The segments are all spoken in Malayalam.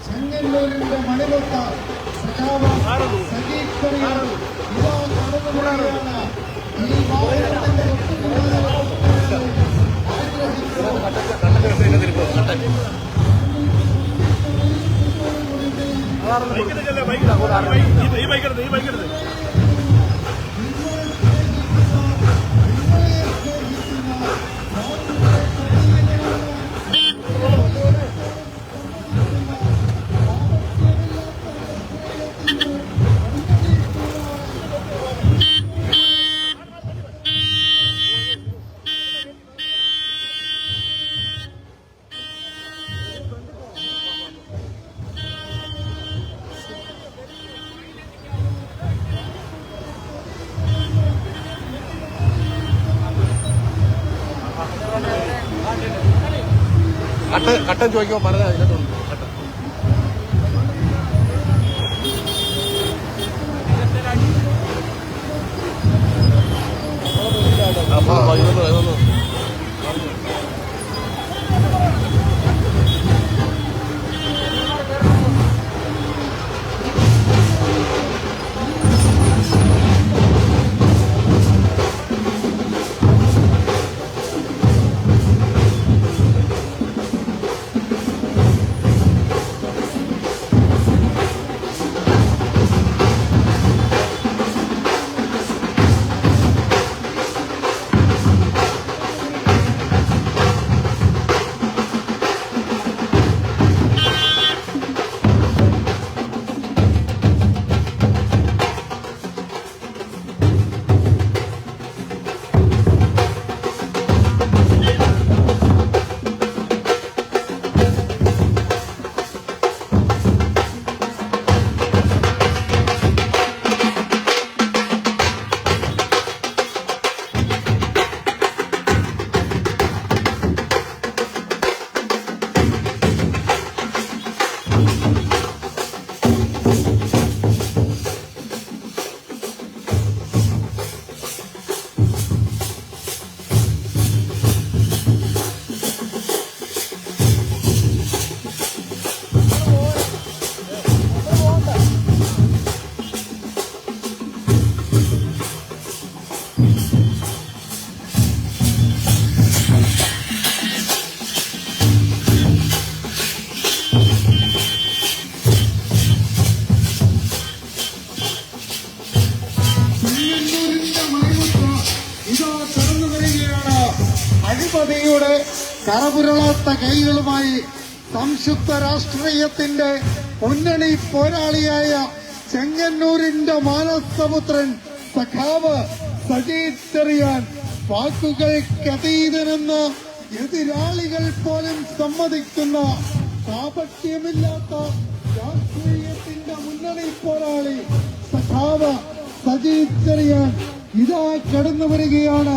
ചെങ്ങന്നൂരിന്റെ മണിമുട്ട സജീകരിയാണ് ഈ വാഹനത്തിന്റെ കട്ടൻ ചോദിക്കുമ്പോൾ പറഞ്ഞാൽ അതിനകത്തുണ്ട് അപ്പൊ അഴിമതിയുടെ കറപുരളാത്ത കൈകളുമായി സംയുക്ത രാഷ്ട്രീയത്തിന്റെ മുന്നണി പോരാളിയായ ചെങ്ങന്നൂരിന്റെ മാനസപുത്രൻ സഖാവ് സജീദ് ചെറിയാൻ വാക്കുകൾക്കതീതനെന്ന് എതിരാളികൾ പോലും സമ്മതിക്കുന്ന കാപട്യമില്ലാത്ത രാഷ്ട്രീയത്തിന്റെ മുന്നണി പോരാളി സഖാവ് സജീദ് ചെറിയാൻ ഇതാ കടന്നു വരികയാണ്.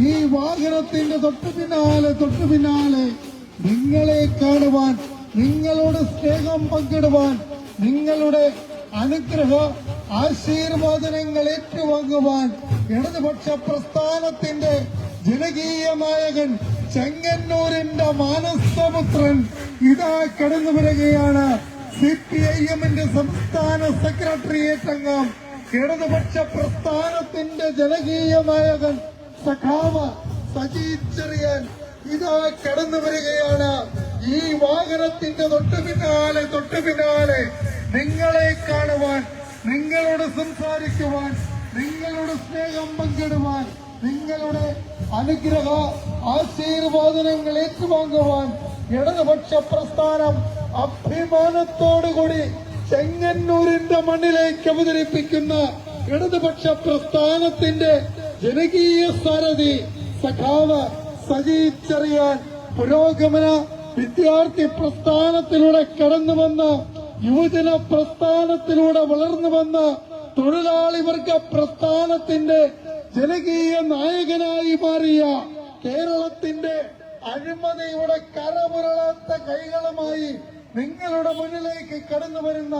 ഈ വാഹനത്തിന്റെ തൊട്ടു പിന്നാലെ നിങ്ങളെ കാണുവാൻ, നിങ്ങളുടെ സ്നേഹം പങ്കിടുവാൻ, നിങ്ങളുടെ അനുഗ്രഹ ആശീർവാദനങ്ങൾ ഏറ്റുവാങ്ങുവാൻ ഇടതുപക്ഷ പ്രസ്ഥാനത്തിന്റെ ജനകീയ നായകൻ ചെങ്ങന്നൂരിന്റെ മാനസപുത്രൻ ഇതാ കടന്നു വരികയാണ്. CPIM-ന്റെ സംസ്ഥാന സെക്രട്ടേറിയറ്റ് അംഗം, ഇടതുപക്ഷ പ്രസ്ഥാനത്തിന്റെ ജനകീയ നായകൻ സഖാവ് സജി ചെറിയാൻ ഇതാ കടന്നു വരികയാണ്. ഈ വാഹനത്തിന്റെ തൊട്ടു പിന്നാലെ നിങ്ങളെ കാണുവാൻ, നിങ്ങളോട് സംസാരിക്കുവാൻ, നിങ്ങളുടെ സ്നേഹം പങ്കിടുവാൻ, നിങ്ങളുടെ അനുഗ്രഹ ആശീർവാദനങ്ങൾ ഏറ്റുവാങ്ങുവാൻ ഇടതുപക്ഷ പ്രസ്ഥാനം അഭിമാനത്തോടുകൂടി ചെങ്ങന്നൂരിന്റെ മണ്ണിലേക്ക് അവതരിപ്പിക്കുന്ന ഇടതുപക്ഷ പ്രസ്ഥാനത്തിന്റെ ജനകീയ സാരഥി സഖാവ് സജി ചെറിയാൻ പുരോഗമന വിദ്യാർത്ഥി പ്രസ്ഥാനത്തിലൂടെ കടന്നുവന്ന, യുവജന പ്രസ്ഥാനത്തിലൂടെ വളർന്നു വന്ന തൊഴിലാളി വർഗ പ്രസ്ഥാനത്തിന്റെ ജനകീയ നായകനായി മാറിയ, കേരളത്തിന്റെ അഴിമതിയുടെ കരപുരളാത്ത കൈകളുമായി നിങ്ങളുടെ മുന്നിലേക്ക് കടന്നു വരുന്ന,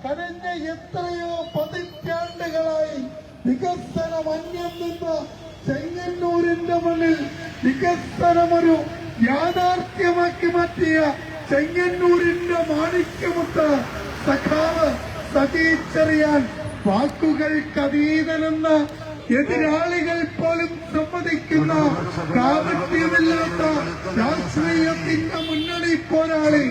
കഴിഞ്ഞ എത്രയോ പതിറ്റാണ്ടുകളായി വികസനം അന്യം നിന്ന ചെങ്ങന്നൂരിന്റെ മണ്ണിൽ വികസനമൊരു യാഥാർത്ഥ്യമാക്കി മാറ്റിയ ചെങ്ങന്നൂരിന്റെ മാണിക്യമുത്ത് സഖാവ് സജി ചെറിയാൻ വാക്കുകൾക്കതീതനെന്ന എതിരാളികൾ പോലും സമ്മതിക്കുന്ന കാപട്യമില്ലാത്ത രാഷ്ട്രീയത്തിന്റെ മുന്നണി പോരാളി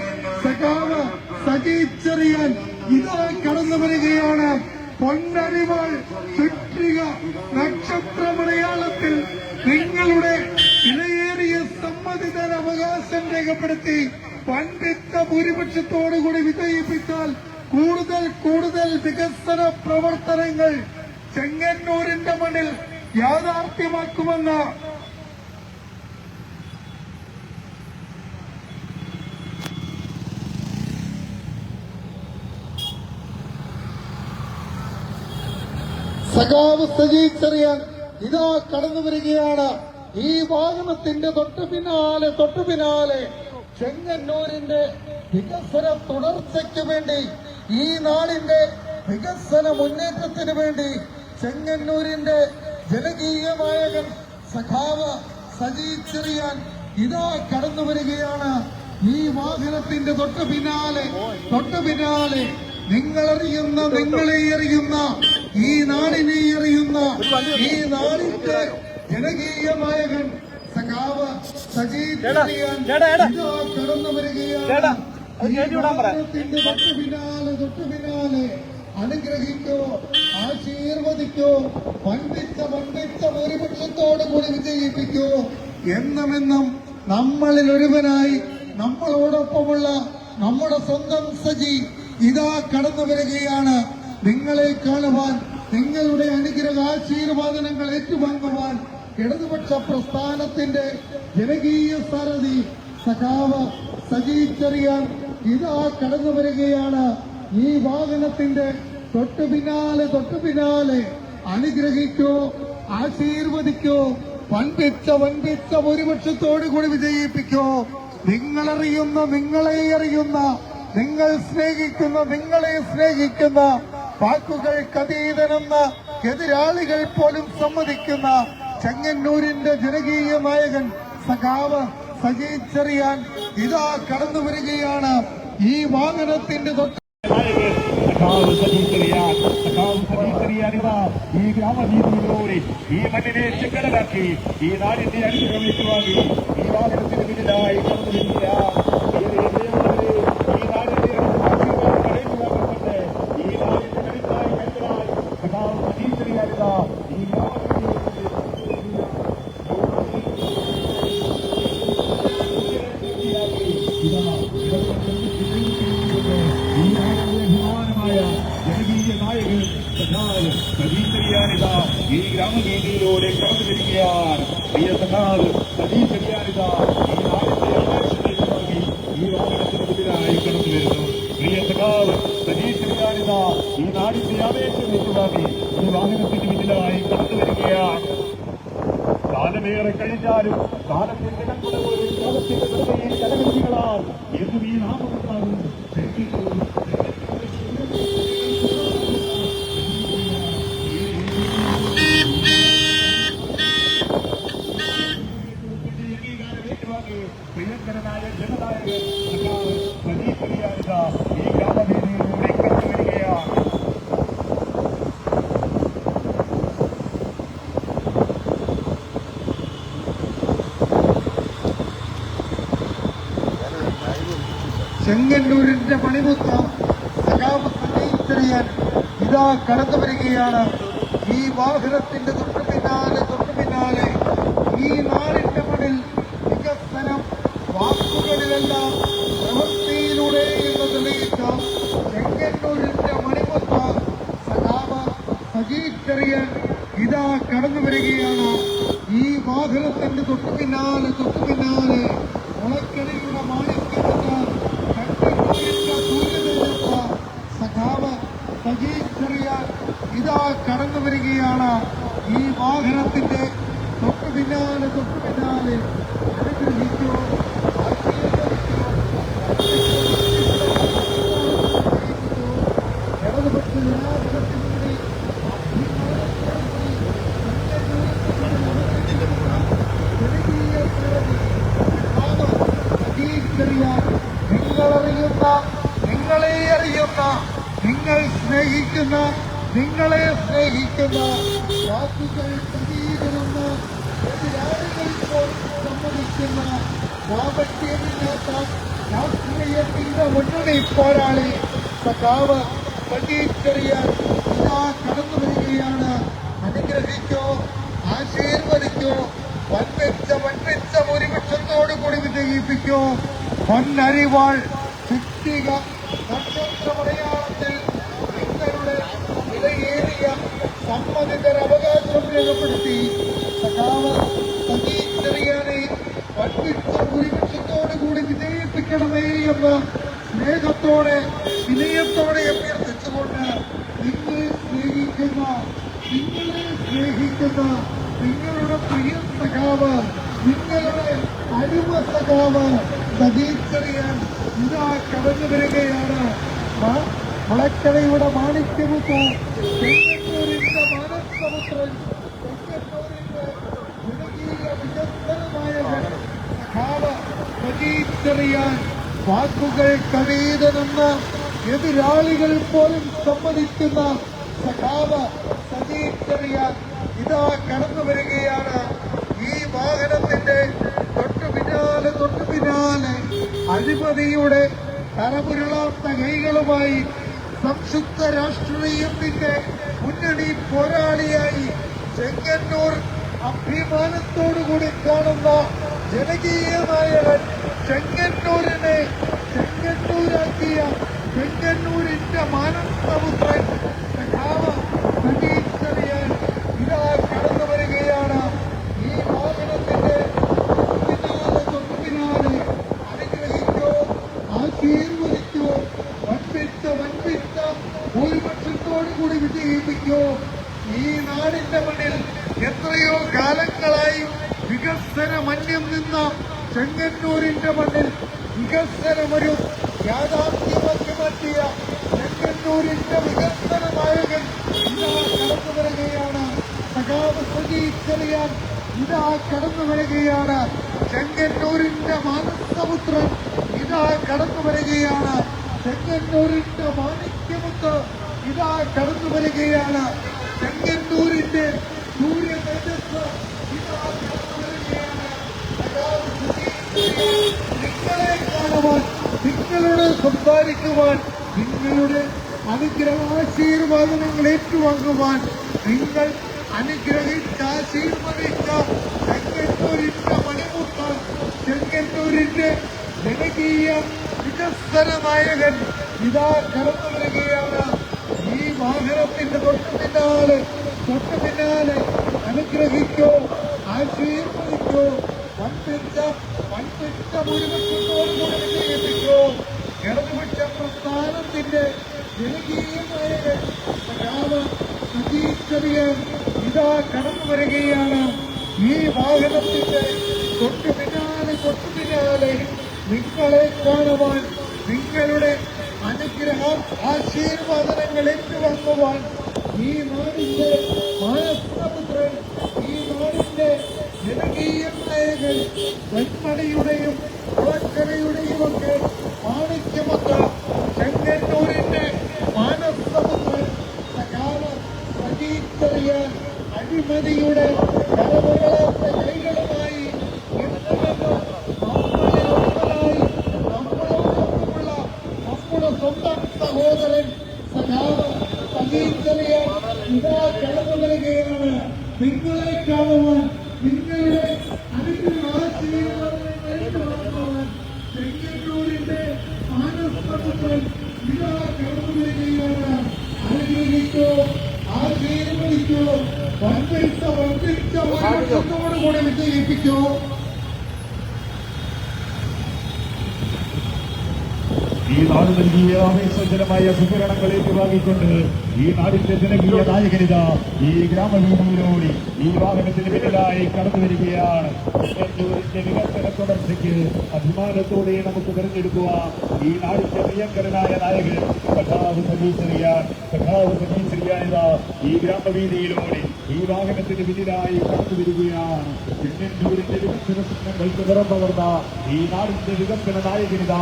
സഖാവ് സജി ചെറിയാൻ ഇതാ കടന്നു വരികയാണ്. പൊന്നരിവാൾ ചുറ്റിക നക്ഷത്രമലയാളത്തിൽ നിങ്ങളുടെ വിലയേറിയ സമ്മതിദാനാവകാശം രേഖപ്പെടുത്തി പണ്ഡിത ഭൂരിപക്ഷത്തോടുകൂടി വിജയിപ്പിച്ചാൽ കൂടുതൽ വികസന പ്രവർത്തനങ്ങൾ ചെങ്ങന്നൂരിന്റെ മണ്ണിൽ യാഥാർത്ഥ്യമാക്കുമെന്ന് സഖാവ് സജി ചെറിയാൻ ഇതാ കടന്നു വരികയാണ്. ഈ വാഹനത്തിന്റെ തൊട്ടു പിന്നാലെ ചെങ്ങന്നൂരിന്റെ വികസന തുടർച്ചയ്ക്ക് വേണ്ടി, ഈ നാടിന്റെ വികസന മുന്നേറ്റത്തിന് വേണ്ടി ചെങ്ങന്നൂരിന്റെ ജനകീയ നായകൻ സഖാവ് സജി ചെറിയാൻ ഇതാ കടന്നു വരികയാണ്. ഈ വാഹനത്തിന്റെ തൊട്ടു പിന്നാലെ നിങ്ങളറിയുന്ന, നിങ്ങളെ അറിയുന്ന, ഈ നാടിനെ അറിയുന്ന, ഈ നാടിന്റെ ജനകീയ നായകൻ സഖാവ് സജി ചെറിയാൻ ഇതാ കടന്നു വരികയാണ്. ത്തിന്റെ തൊട്ടു പിന്നാലെ അനുഗ്രഹിക്കോ, ആശീർവദിക്കോ, വന്ദിച്ച ഭൂരിപക്ഷത്തോടു കൂടി വിജയിപ്പിക്കോ. എന്നുമെന്നും നമ്മളിൽ ഒരുവനായി നമ്മളോടൊപ്പമുള്ള നമ്മുടെ സ്വന്തം സജി ഇതാ കടന്നു വരികയാണ്. നിങ്ങളെ കാണുവാൻ, നിങ്ങളുടെ അനുഗ്രഹ ആശീർവാദനങ്ങൾ ഏറ്റുവാങ്ങുവാൻ ഇടതുപക്ഷ പ്രസ്ഥാനത്തിന്റെ ജനകീയ സാരഥി സഖാവ് സജി ചെറിയാൻ ഇതാ കടന്നു വരികയാണ്. ഈ വാഹനത്തിന്റെ തൊട്ടു പിന്നാലെ അനുഗ്രഹിക്കോ, ആശീർവദിക്കോ, വൻപിച്ച ഭൂരിപക്ഷത്തോടു കൂടി വിജയിപ്പിക്കോ. നിങ്ങളറിയുന്ന, നിങ്ങളെ അറിയുന്ന, നിങ്ങൾ സ്നേഹിക്കുന്ന, നിങ്ങളെ സ്നേഹിക്കുന്ന, വാക്കുകൾക്കതീതനെന്ന എതിരാളികൾ പോലും സമ്മതിക്കുന്ന ചെങ്ങന്നൂരിന്റെ ജനകീയ നായകൻ സഖാവ് സജി ചെറിയാൻ ഇതാ കടന്നു വരികയാണ്. ഈ വാഹനത്തിന്റെ ഈ ഗ്രാമവീതിയിലൂടെ ഈ മണ്ണിനെ ചെങ്കടലാക്കി ഈ നാടിന്റെ അനുഗ്രഹം ഏറ്റുവാങ്ങി ഈ വാഹനത്തിന് പിന്നിലായി കടന്നുവരിക. ഈ നാടിന്റെ ആശീർവാദങ്ങൾ ഏറ്റുവാങ്ങിക്കൊണ്ട് ഈ നാടിന്റെ കരുത്തായി കരുതലായി സഖാവ് സജി ചെറിയാനിത ഈ ജനകീയ നായകൻ സഖാവ് സജി ചെറിയാനിത ഈ ഗ്രാമവീതിയിലൂടെ കടന്നു വരികയാണ്. പ്രിയ സഖാവ് സജി ചെറിയാനിത ഈ നാടിന്റെ ആവേശത്തേക്ക് വാങ്ങി ഈ വാഹനത്തിന് മുന്നിലായി കടന്നു വരുന്നു. പ്രിയ സഖാവ് സജി ചെറിയാനിത ഈ നാടിന്റെ ആവേശം ഏറ്റുവാങ്ങി ഈ വാഹനത്തിന് മുന്നിലായി കടന്നു വരികയാണ്. കാലമേറെ കഴിഞ്ഞാലും കാലത്തിന്റെ കൺകുടപോലും കാലത്തിന്റെ വെറുതെയിൽ കലകൃതികളാൽ എന്നും ഈ നാമമുണ്ടാകും. പ്രിയങ്കരനായ ജനനായകൻ സജീവ് ചെറിയാനിതാ ഈ ഗ്രാമവേദിയിലൂടെ കടന്നു വരികയാണ്. ചെങ്ങന്നൂരിന്റെ മണിമുത്ത സഖാവ് സജീവ് ചെറിയാൻ ഇതാ കടന്നു വരികയാണ്. ഈ വാഹനത്തിന്റെ തൊട്ടു പിന്നാലെ ഈ നാടിന്റെ മണ്ണിൽ വികസനം വാക്കുകളിലല്ല പ്രവൃത്തിയിലൂടെ എന്ന് തെളിയിച്ച ചെങ്ങന്നൂരിന്റെ മണിമുത്ത സഖാവ് സജീവ് ചെറിയാൻ ഇതാ കടന്നു വരികയാണ്. ഈ വാഹനത്തിന്റെ തൊട്ടു പിന്നാലെ മുളക്കണിയുടെ മാണിക്യമെന്ന് സഖാവ് സജീവ് ചെറിയാൻ ഇതാ കടന്നു വരികയാണ്. ഈ വാഹനത്തിന്റെ തൊട്ടു പിന്നാലെ അനുഗ്രഹിക്കോ ഇടതുപക്ഷ ജനാധിപത്യത്തിന്റെ നിങ്ങളെ അറിയുന്ന നിങ്ങളെ സ്നേഹിക്കുന്ന വാക്കുകൾ പ്രതികരുന്ന എതിരാളികൾ പോലും സമ്മതിക്കുന്ന പ്രാപട്യമില്ലാത്ത രാഷ്ട്രീയത്തിന്റെ മുന്നണി പോരാളി സഖാവ് സജീവ് ചെറിയാൻ ഇതാ കടന്നു വരികയാണ്. അനുഗ്രഹിക്കോ, ആശീർവദിക്കോ, വൻപിച്ച ഭൂരിപക്ഷത്തോടുകൂടി വിജയിപ്പിക്കോ. പൊന്നരിവാൾ ചുറ്റിക നക്ഷത്രമടയാളത്തിൽ നിങ്ങളുടെ വിലയേറിയ സമ്മതിതരവകാശം രേഖപ്പെടുത്തി സഖാവ് സജീവ് ചെറിയാനെ വൻപിച്ച ഭൂരിപക്ഷത്തോടുകൂടി വിജയിപ്പിക്കണമേ എന്ന് സ്നേഹത്തോടെ വിനയത്തോടെ അഭ്യർത്ഥിച്ചുകൊണ്ട് നിങ്ങളെ സ്നേഹിക്കുന്ന നിങ്ങളുടെ പ്രിയ സഖാവ്, നിങ്ങളുടെ അരുമ സഖാവ് സജീവ് ചെറിയാൻ ഇതാ കടന്നു വരികയാണ്. മുളക്കരയുടെ മാണിക്യമുത്ത്, ചെങ്ങന്നൂരിന്റെ മാനസപുത്രൻ, ചെങ്ങന്നൂരിന്റെ ജനകീയ വികസനനായകൻ സഖാവ് സജീവ് ചെറിയാൻ വാക്കുകൾ കവിത നിന്ന് എതിരാളികൾ പോലും സമ്മതിക്കുന്ന സഖാവ് സജീവ് ചെറിയാൻ ഇതാ കടന്നു വരികയാണ്. ഈ വാഹനത്തിന്റെ തൊട്ടു പിന്നാലെ അഴിമതിയുടെ കരപുരളാത്ത കൈകളുമായി സംയുക്ത രാഷ്ട്രീയത്തിന്റെ മുന്നണി പോരാളിയായി ചെങ്ങന്നൂർ അഭിമാനത്തോടുകൂടി കാണുന്ന ജനകീയനായകൻ, ചെങ്ങന്നൂരാക്കിയ ചെങ്ങന്നൂരിന്റെ മാനസപുത്രൻ സഖാവ് സജീവ് ചെറിയാൻ ഇതാ കടന്നു വരികയാണ്. ഈ വാഹനത്തിന്റെ തൊട്ടു പിന്നാലെ അനുഗ്രഹിക്കോ, ആശീർവദിക്കോ, വൻപിച്ച ഭൂരിപക്ഷത്തോടുകൂടി വിജയിപ്പിക്കോ. ഈ നാടിന്റെ മണ്ണിൽ എത്രയോ കാലങ്ങളായി വികസനമന്യം നിന്ന ചെങ്ങന്നൂരിന്റെ മണ്ണിൽ വികസനമൊരു യാഥാർത്ഥ്യമാക്കി മാറ്റിയ ചെങ്ങന്നൂരിന്റെ വികസന നായകൻ ഇതാ കടന്നു വരികയാണ്. സഖാവ് സജീവ് ചെറിയാൻ ഇതാ കടന്നു വരികയാണ്. ചെങ്ങന്നൂരിന്റെ മാനസപുത്രൻ ഇതാ കടന്നു വരികയാണ്. ചെങ്ങന്നൂരിന്റെ മാണിക്യമുത്ത് ഇതാ കടന്നു വരികയാണ്. ചെങ്ങന്നൂരിന്റെ സൂര്യ തേജസ് ഇതാ കടന്നു വരികയാണ്. നിങ്ങളെ കാണുവാൻ, നിങ്ങളോട് സംസാരിക്കുവാൻ, നിങ്ങളുടെ അനുഗ്രഹാശീർവാദങ്ങൾ ഏറ്റുവാങ്ങുവാൻ, നിങ്ങൾ അനുഗ്രഹിച്ചാശീർവദിച്ച ചെങ്ങന്നൂരിന്റെ മണിമുത്ത, ചെങ്ങന്നൂരിന്റെ ജനകീയ വികസന നായകൻ ഇതാ കടന്നു വരികയാണ്. ഈ വാഹനത്തിന്റെ തൊട്ടു പിന്നാലെ അനുഗ്രഹിക്കോ, ആശീർവദിക്കോ, വൻപിച്ച ഭൂരിപക്ഷത്തോടുകൂടി വിജയിപ്പിക്കോ. ഇടതുപക്ഷ പ്രസ്ഥാനത്തിന്റെ ജനകീയ നായകൻ സഖാവ് സജീവ് ചെറിയാൻ ഇതാ കടന്നു വരികയാണ്. ഈ വാഹനത്തിന്റെ തൊട്ടു പിന്നാലെ നിങ്ങളെ കാണുവാൻ, നിങ്ങളുടെ അനുഗ്രഹം ആശീർവാദങ്ങൾ ഏറ്റുവാങ്ങുവാൻ ഈ നാടിന്റെ മാനസപുത്രൻ, ഈ നാടിന്റെ ജനകീയ നായകൻ, വെൺമണിയുടെയും കുളക്കരയുടെയും ഒക്കെ മാണിക്യമൊത്ത ചെങ്ങന്നൂരിന്റെ മാനസപുത്രൻ സജീച്ചറിയാൻ അഴിമതിയുടെ കരമുകളാത്ത കൈകളുമായി നമ്മുടെ സ്വന്തം സഹോദരൻ സഖാവ് സജീച്ചറിയാൻ ഇതാ കടന്നു വരികയാണ്. നിങ്ങളെ കാണുവാൻ, നിങ്ങളുടെ അനുഗ്രഹാശീർവാദങ്ങൾ ചെങ്ങന്നൂരിന്റെ മാനസപുത്രൻ ഇതാ കടന്നു വരികയാണ്. അനുഗ്രഹിക്കോ, ആശീർവദിക്കോ, വർദ്ധിച്ച വൈകുന്നതോടുകൂടി വിജയിപ്പിക്കോ. ഈ നാട് നൽകിയ ആവേശജനമായ സുഭരണങ്ങൾ ഏറ്റുവാങ്ങിക്കൊണ്ട് ഈ നാടിന്റെ ജനകീയ നായകനിത ഈ ഗ്രാമഭൂമിയിലൂടെ ഈ വാഹനത്തിന് പിന്നിലായി കടന്നു വരികയാണ്. ചെങ്ങന്നൂരിന്റെ വികസന തുടർച്ചയ്ക്ക് അഭിമാനത്തോടെ നമുക്ക് തെരഞ്ഞെടുക്കുക ഈ നാടിന്റെ പ്രിയങ്കരനായ നായകൻ സഖാവ് സജീശ്രിയാനിത ഈ ഗ്രാമവീതിയിലൂടെ ഈ വാഹനത്തിന് പിന്നിലായി കടന്നു വരികയാണ്. ചെങ്ങന്നൂരിന്റെ വികസന സ്വപ്നങ്ങൾക്ക് നിറം പകർന്ന ഈ നാടിന്റെ വികസന നായകനിത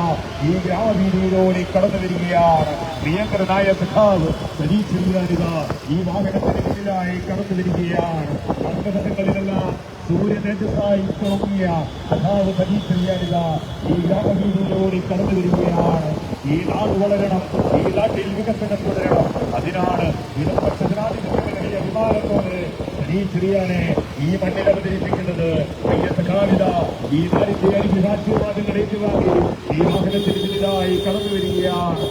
ഈ ഗ്രാമവീതിയിലൂടെ കടന്നു വരികയാണ്. പ്രിയങ്കരനായ സഖാവ് സജീശ്രിയാനിത ഈ വാഹനത്തിന് പിന്നിലായി കടന്നു വരികയാണ്. അർദ്ധഘട്ടങ്ങളിലെല്ലാം സൂര്യനേജസായി തുടങ്ങിയ സഖാവ് സജീശ്രിയാനിത ഈ ഗ്രാമവീതിയിലൂടെ കടന്നു വരികയാണ്. ഈ നാട് വളരണം, ഈ നാട്ടിൽ വികസനം തുടരണം. അതിനാണ് ഇടതുപക്ഷ ജനാധിപത്യ അഭിമാനത്തോടെ സജീശ്രിയാനെ ഈ മണ്ണിൽ അവതരിപ്പിക്കുന്നത്. പ്രിയ സഖാവിത ഈ നാടിന്റെ അനുഗ്രഹാശീർവാദങ്ങൾ ഏറ്റുവാങ്ങി ഈ വാഹനത്തിന് പിന്നിലായി കടന്നു വരികയാണ്.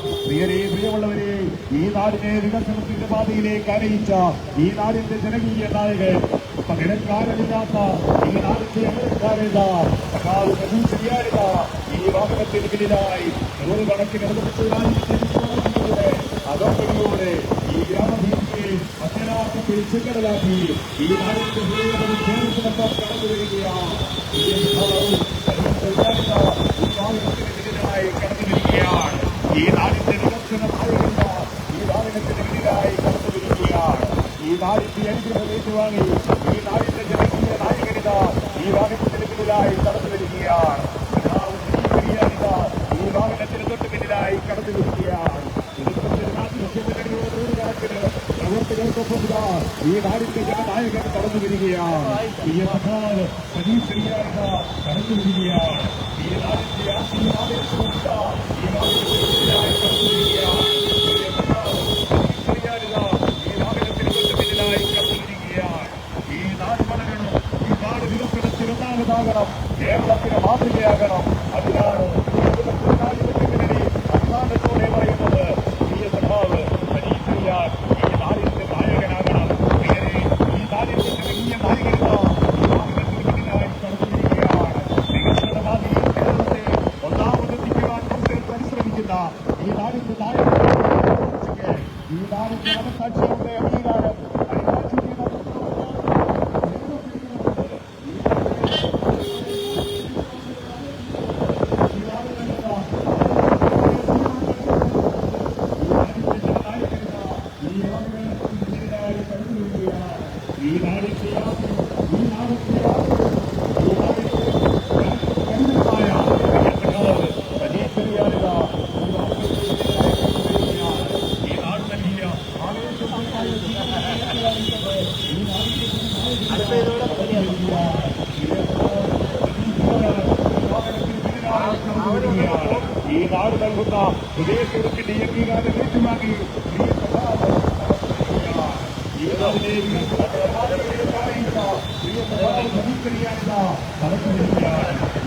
പ്രിയമുള്ളവരെ, ഈ നാടിനെ വികസനത്തിന്റെ പാതയിലേക്ക് അറിയിച്ച ഈ നാടിന്റെ ജനകീയ നായകൻ, പകരക്കാരനില്ലാത്ത ഈ നാടിന്റെ അമരക്കാരനിത സഖാവ് സജീശ്രിയാനിത ഈ വാഹനത്തിന് പിന്നിലായി നൂറുകണക്കിന് അകമ്പടിയോടെ ഈ ഗ്രാമഭീതിയെ അക്ഷരാർത്ഥത്തിൽ ചെങ്കടലാക്കി ഈ നാടിന്റെ ചേർന്നപ്പം കടന്നു വരികയാണ്. ഈ വാഹനത്തിന് പിന്നിലായി കടന്നു വരികയാണ്. ഈ നാടിന്റെ വികസന നായകനിത ഈ വാഹനത്തിന് പിന്നിലായി കടന്നു വരികയാണ്. ഈ നാടിന്റെ അനുഗ്രഹം ഏറ്റുവാങ്ങി ഈ നാടിന്റെ ജനകീയ നായകനിത ഈ വാഹനത്തിന് പിന്നിലായി കടന്നു വരികയാണ്. ഈ വാഹനത്തിന് തൊട്ട് പിന്നിലായി കടന്നു വരികയാണ്. പ്രവർത്തകർക്കൊപ്പം ഈ നാടിന്റെ ജനനായകൻ കടന്നു വരികയാണ്. ഈ സഖാവ് സജീശ്രിയാനിത കടന്നു വരികയാണ്. ഈ നാടിന്റെ ആശീർവാദേശ്വരിത ഈ വാഹനത്തിനായി കടന്നു വരികയാണ്. സജീശ്രിയാനിത ഈ വാഹനത്തിന് തൊട്ട് പിന്നിലായി കടന്നു വരികയാണ്. ഈ നാട് വളരണം, ഈ നാട് വികസനത്തിന് ഒന്നാമതാകണം, കേരളത്തിന് മാതൃകയാകണം. അതിനാണ് അഭിമാനത്തോടെ പറയുന്നത് പ്രിയ സഖാവ് സജീശ്രിയാൻ ഈ നാടിന്റെ നായകനാകണം. ഈ നാടിന്റെ ജനകീയ നായകനിത ഈ വാഹനത്തിന് പിന്നിലായി കടന്നു വരികയാണ്. വികസനവാദിയിൽ കേരളത്തെ ഒന്നാമതെത്തിക്കുവാൻ പരിശ്രമിക്കുന്ന ഈ നാടിന്റെ നായകൻ, ഈ നാടിന്റെ മനസാക്ഷിയുടെ അംഗീകാരം ഈ നാട് നൽകുന്ന ഹൃദയത്തിന്റെ അംഗീകാരം ഏറ്റുവാങ്ങി ഈ നാടിനെ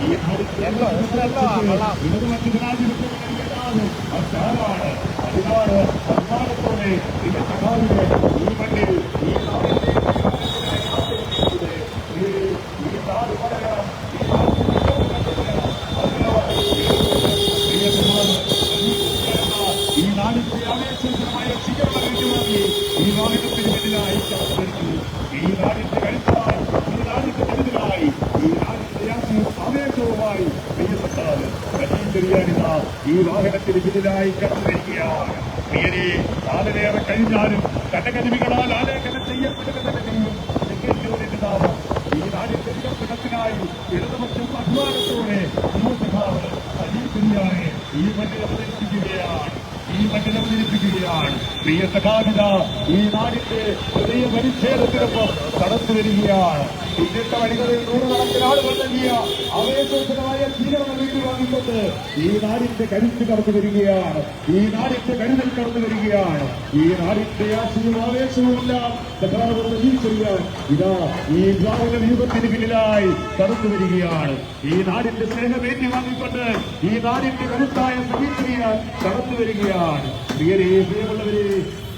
ഈ ഇടതുപക്ഷ ജനാധിപത്യമാണ്. അതിനാണ് അഭിമാനത്തോടെ ഈ സഖാവിനെ ഈ മണ്ണിൽ ഈ നാട് വളരണം. ഈ നാടിന്റെ ആവേശകരമായ സ്വീകരണം ഏറ്റുവാങ്ങി ഈ വാഹനത്തിന് പിന്നിലായി കടന്നു വരുന്നു. ഈ നാടിന്റെ കരുത്തായി ഈ നാടിന്റെ ഈ വാഹനത്തിന് പിന്നിലായി കടന്നു വരികയാണ്. പ്രിയരെ, കാലമേറെ കഴിഞ്ഞാലും കടകരുവികളാൽ ആലേഖനം ചെയ്യപ്പെടുന്നതിനും ചെങ്ങന്നൂരിന്റെ നാമം ഈ നാടിന്റെ വികസനത്തിനായി ഇടതുപക്ഷം അഭിമാനത്തോടെ ഈ മണ്ണിൽ അവതരിപ്പിക്കുകയാണ്. പ്രിയ സഖാവിത ഈ നാടിന്റെ ഹൃദയ പരിച്ഛേദത്തിനൊപ്പം കടന്നു വരികയാണ്. പിന്നിട്ട വഴികളിൽ നൂറുകണക്കിന് ആളുകൾ നൽകിയ ആവേശോചനമായ സ്വീകരണം ഏറ്റുവാങ്ങിക്കൊണ്ട് ഈ നാടിന്റെ കരുത്ത് കടന്നു വരികയാണ്. ഈ നാടിന്റെ കരുതൽ കടന്നു വരികയാണ്. ഈ നാടിന്റെ ആശയവും ആവേശവും എല്ലാം സഖാവെന്ന് തിരിച്ചറിയാൻ ഇതാ ഈ ഗ്രാമ വ്യൂഹത്തിന് പിന്നിലായി കടന്നു വരികയാണ്. ഈ നാടിന്റെ സ്നേഹം ഏറ്റുവാങ്ങിക്കൊണ്ട് ഈ നാടിന്റെ കരുത്തായ സമീകരിയാൻ കടന്നു വരികയാണ്. പ്രിയരെ, പ്രിയമുള്ളവരെ,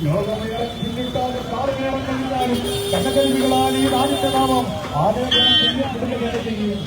ലോകമേളം പിന്നിട്ടാലും കാലമേളം കഴിഞ്ഞാലും കടകരുവികളാൽ ഈ നാടിന്റെ നാമം ആലേഖനം ചെയ്യപ്പെടുകയാണ് ചെയ്യും.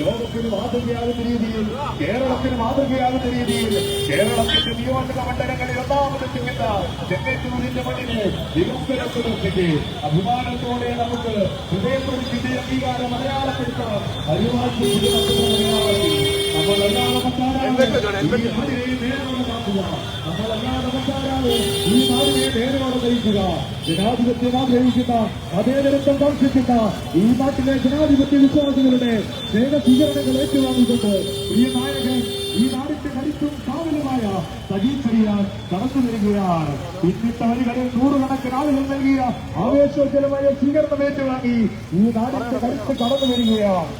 ലോകത്തിന് മാതൃകയാകുന്ന രീതിയിൽ, കേരളത്തിന് മാതൃകയാകുന്ന രീതിയിൽ കേരളത്തിന്റെ നിയോജക മണ്ഡലങ്ങളിൽ ഒന്നാമതെത്തിക്കുന്ന ചെങ്ങന്നൂരിന്റെ മണ്ണിനെ വികസനത്തിലേക്ക് അഭിമാനത്തോടെ നമുക്ക് ഹൃദയപ്രതിന്റെ അംഗീകാരം അടയാളപ്പെടുത്തണം. ഈ നാടിനെ നേരോടെ നയിക്കുക. ജനാധിപത്യം ആഗ്രഹിക്കുന്ന, അതേതരത്വം ദർശിക്കുന്ന ഈ നാട്ടിലെ ജനാധിപത്യ വിശ്വാസികളുടെ സ്നേഹസ്വീകരണങ്ങൾ ഏറ്റുവാങ്ങിക്കൊണ്ട് ഈ നായകൻ ഈ നാടിന്റെ കരുത്തും കാവലുമായ സജീവറിയാൻ കടന്നു വരികയാണ്. പിന്നിട്ട വഴികളിൽ നൂറുകണക്കിന് ആളുകൾ നൽകിയ ആവേശോജ്വലമായ സ്വീകരണം ഏറ്റുവാങ്ങി ഈ നാടിന്റെ കരുത്ത് കടന്നു വരികയാണ്.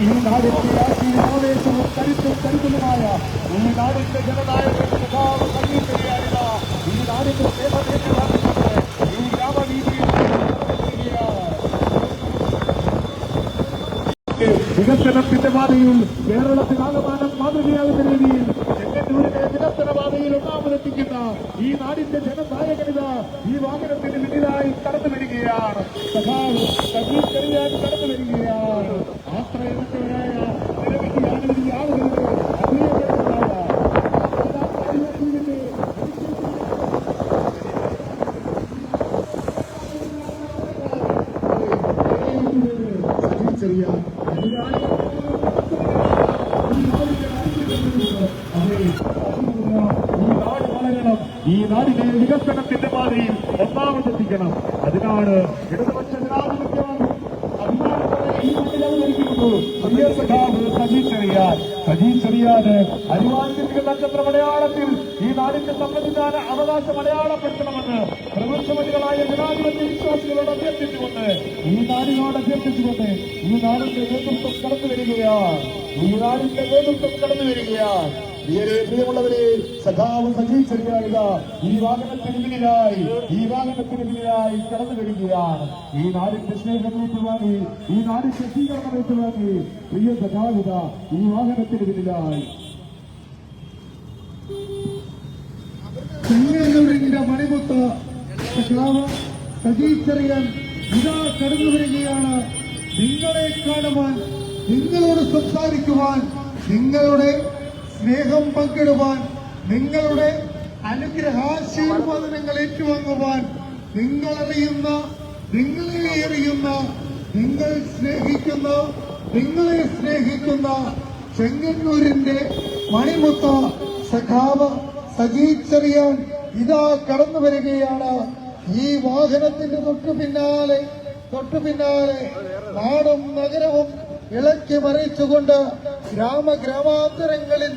ഈ നാടിന്റെ ആവേശവും കരുത്തും കരുതലുമായ ഈ നാടിന്റെ ജനനായകൻ സഖാവ് സംഗീതരിയായ ഈ നാടിന്റെ സേവനേറ്റുവാങ്ങിക്കൊണ്ട് ഈ ഗ്രാമവീതിയിൽ വികസനത്തിന്റെ പാതയിൽ കേരളത്തിനാകമാനം മാതൃകയാകുന്ന രീതിയിൽ ചെങ്ങന്നൂരിനെ വികസന പാതയിൽ ഒന്നാമതെത്തിക്കുന്ന ഈ നാടിന്റെ ജനനായകനിത ഈ വാഹനത്തിന് പിന്നിലായി കടന്നു വരികയാണ്. സഖാവ് സജീവരിയാൻ കടന്നു വരികയാണ്. ആശ്രയപ്പെട്ടവരായ നിരവധി ആളുകളുടെ ഈ നാടിനെ വികസനത്തിന്റെ പാതയിൽ ഒന്നാമതെത്തിക്കണം. അതിനാണ് ഇടതുപക്ഷ ജനാധിപത്യം അഭിമാനത്തോടെ ഈ നാട്ടിൽ അവതരിപ്പിക്കുന്നു. സജീവറിയാന് അനിവാര്യത്തിന് നക്ഷത്ര മലയാളത്തിൽ ഈ നാടിന്റെ സമ്മതിദാന അവകാശം അടയാളപ്പെടുത്തണമെന്ന് പ്രമുഖമതികളായ ജനാധിപത്യ വിശ്വാസികളോട് അഭ്യർത്ഥിച്ചുകൊണ്ട് ഈ നാടിന്റെ നേതൃത്വം കടന്നു വരികയാണ്. പ്രിയമുള്ളവരെ, സഖാവ് സജീവറിയാനിത ഈ വാഹനത്തിന് പിന്നിലായി കടന്നു വരികയാണ്. ഈ നാടിന്റെ സ്നേഹം ഏറ്റുവാങ്ങി, ഈ നാടിന്റെ സ്വീകരണം ഏറ്റുവാങ്ങി പ്രിയ സഖാവിത ഈ വാഹനത്തിന് പിന്നിലായി. ചെങ്ങന്നൂരിന്റെ മണിമുത്ത് സഖാവ് സജീവറിയാൻ ഇതാ കടന്നു വരികയാണ്. നിങ്ങളെ കാണുവാൻ, നിങ്ങളോട് സംസാരിക്കുവാൻ, നിങ്ങളുടെ സ്നേഹം പങ്കിടുവാൻ, നിങ്ങളുടെ അനുഗ്രഹാശീർവാദനങ്ങൾ ഏറ്റുവാങ്ങുവാൻ, നിങ്ങളെ അറിയുന്ന, നിങ്ങളെ സ്നേഹിക്കുന്ന ചെങ്ങന്നൂരിന്റെ മണിമുത്ത സഖാവ് സജീവറിയാൻ ഇതാ കടന്നു വരികയാണ്. ഈ വാഹനത്തിന്റെ തൊട്ടു പിന്നാലെ നാടും നഗരവും ഇളക്കി മറിച്ചുകൊണ്ട് ഗ്രാമാന്തരങ്ങളിൽ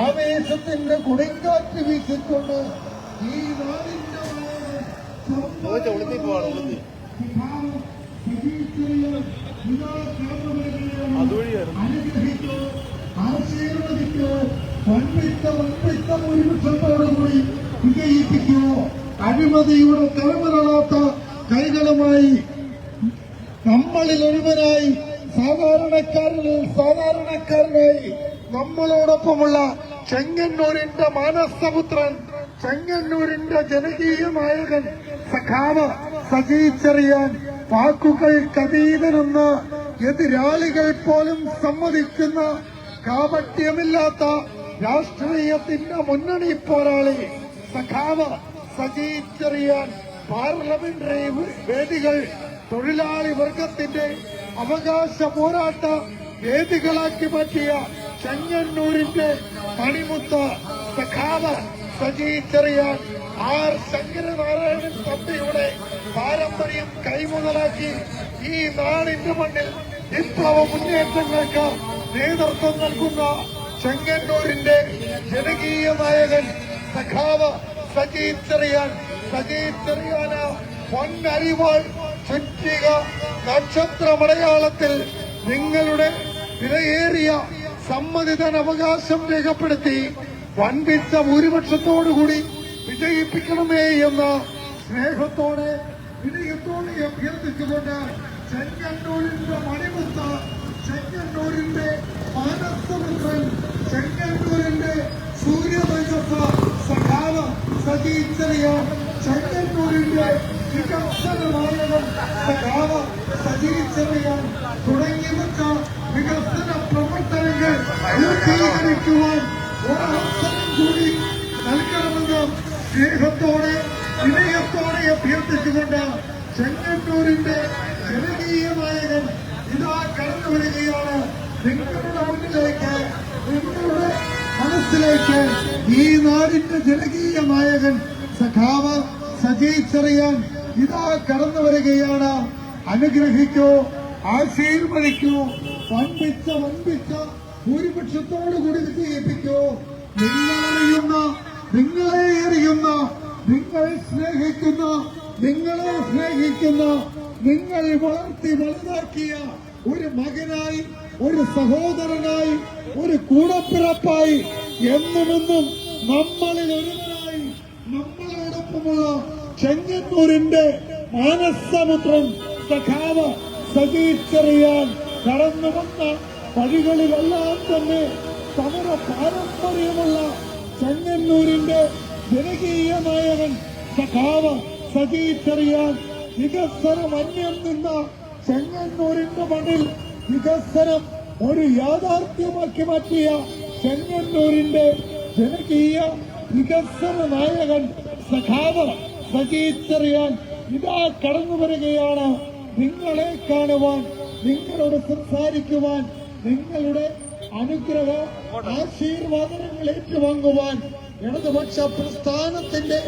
ആവേശത്തിന്റെ കൊടുങ്കാറ്റ് വീശിക്കൊണ്ട് ഈ നാടിന്റെ സജീച്ചറിയാൻ ഇതാ കടന്നു വരികയാണ്. അനുഗ്രഹിക്കോ, ആശീർവദിക്കോ, വൻപിച്ച ഭൂരിപക്ഷത്തോടുകൂടി വിജയിപ്പിക്കോ. അഴിമതിയുടെ തലമുറളാത്ത കൈകളുമായി നമ്മളിൽ ഒരുവനായി സാധാരണക്കാരനായി നമ്മളോടൊപ്പമുള്ള ചെങ്ങന്നൂരിന്റെ മാനസപുത്രൻ, ചെങ്ങന്നൂരിന്റെ ജനകീയ നായകൻ സഖാവ് സജീച്ചറിയാൻ വാക്കുകൾക്കതീതനെന്ന് എതിരാളികൾ പോലും സമ്മതിക്കുന്ന കാപട്യമില്ലാത്ത രാഷ്ട്രീയത്തിന്റെ മുന്നണി പോരാളി സഖാവ് സജീച്ചറിയാൻ പാർലമെന്ററി വേദികൾ തൊഴിലാളി വർഗത്തിന്റെ അവകാശ പോരാട്ട വേദികളാക്കി മാറ്റിയ ചെങ്ങന്നൂരിന്റെ മണിമുത്ത് സഖാവ് സജീച്ചറിയാൻ ആർ ശങ്കരനാരായണൻ തമ്പിയുടെ പാരമ്പര്യം കൈമുതലാക്കി ഈ നാടിന്റെ മണ്ണിൽ വിപ്ലവ മുന്നേറ്റങ്ങൾക്ക് നേതൃത്വം നൽകുന്ന ചെങ്ങന്നൂരിന്റെ ജനകീയ നായകൻ സഖാവ് സജീച്ചറിയാന് പൊന്നരിവാൾ ചുറ്റിക നക്ഷത്രമടയാളത്തിൽ നിങ്ങളുടെ വിലയേറിയ സമ്മതിദാനാവകാശം രേഖപ്പെടുത്തി വൻപിച്ച ഭൂരിപക്ഷത്തോടുകൂടി വിജയിപ്പിക്കണമേ എന്ന സ്നേഹത്തോടെ വിനയത്തോടെ അഭ്യർത്ഥിച്ചുകൊണ്ട് ചെങ്ങന്നൂരിന്റെ മണിമുത്ത്, ചെങ്ങന്നൂരിന്റെ മാനസപുത്രൻ, ചെങ്ങന്നൂരിന്റെ സൂര്യതേജസ് സഖാവ് സജീച്ചറിയാൻ, ചെങ്ങന്നൂരിന്റെ വികസന നായകൻ സഖാവ് സജീച്ചറിയാൻ തുടങ്ങി വെച്ച വികസന പ്രവർത്തനങ്ങൾ പൂർത്തീകരിക്കുവാൻ ഒരവസരം കൂടി നൽകണമെന്ന് സ്നേഹത്തോടെ വിനയത്തോടെ അഭ്യർത്ഥിച്ചുകൊണ്ട് ചെങ്ങന്നൂരിന്റെ ജനകീയ നായകൻ ഇതാ കടന്നു വരികയാണ്. നിങ്ങളുടെ മുന്നിലേക്ക്, നിങ്ങളുടെ മനസ്സിലേക്ക് ഈ നാടിന്റെ ജനകീയ നായകൻ സഖാവ് സജീച്ചറിയാൻ ഇതാ കടന്നു വരികയാണ്. അനുഗ്രഹിക്കോ, ആശീർവദിക്കോ, വൻപിച്ച ഭൂരിപക്ഷത്തോടുകൂടി വിജയിപ്പിക്കോ. നിങ്ങളെ അറിയുന്ന, നിങ്ങളെ സ്നേഹിക്കുന്ന, നിങ്ങൾ വളർത്തി വലുതാക്കിയ ഒരു മകനായി, ഒരു സഹോദരനായി, ഒരു കൂടപ്പിറപ്പായി, എന്നുമെന്നും നമ്മളിൽ ഒരുവനായി നമ്മളോടൊപ്പമുള്ള ചെങ്ങന്നൂരിന്റെ മാനസപുത്രൻ സഖാവ് സജീച്ചറിയാൻ കടന്നു വന്ന വഴികളിലെല്ലാം തന്നെ സമര പാരമ്പര്യമുള്ള ചെങ്ങന്നൂരിന്റെ ജനകീയ നായകൻ സഖാവ് സജീച്ചറിയാൻ വികസനം അന്യം നിന്ന ചെങ്ങന്നൂരിന്റെ മണ്ണിൽ വികസനം ഒരു യാഥാർത്ഥ്യമാക്കി മാറ്റിയ ചെങ്ങന്നൂരിന്റെ ജനകീയ വികസന നായകൻ സഖാവ് സജീച്ചറിയാൻ ഇതാ കടന്നു വരികയാണ്. നിങ്ങളെ കാണുവാൻ, നിങ്ങളോട് സംസാരിക്കുവാൻ, നിങ്ങളുടെ അനുഗ്രഹ ആശീർവാദങ്ങൾ ഏറ്റുവാങ്ങുവാൻ ഇടതുപക്ഷ പ്രസ്ഥാനത്തിന്റെ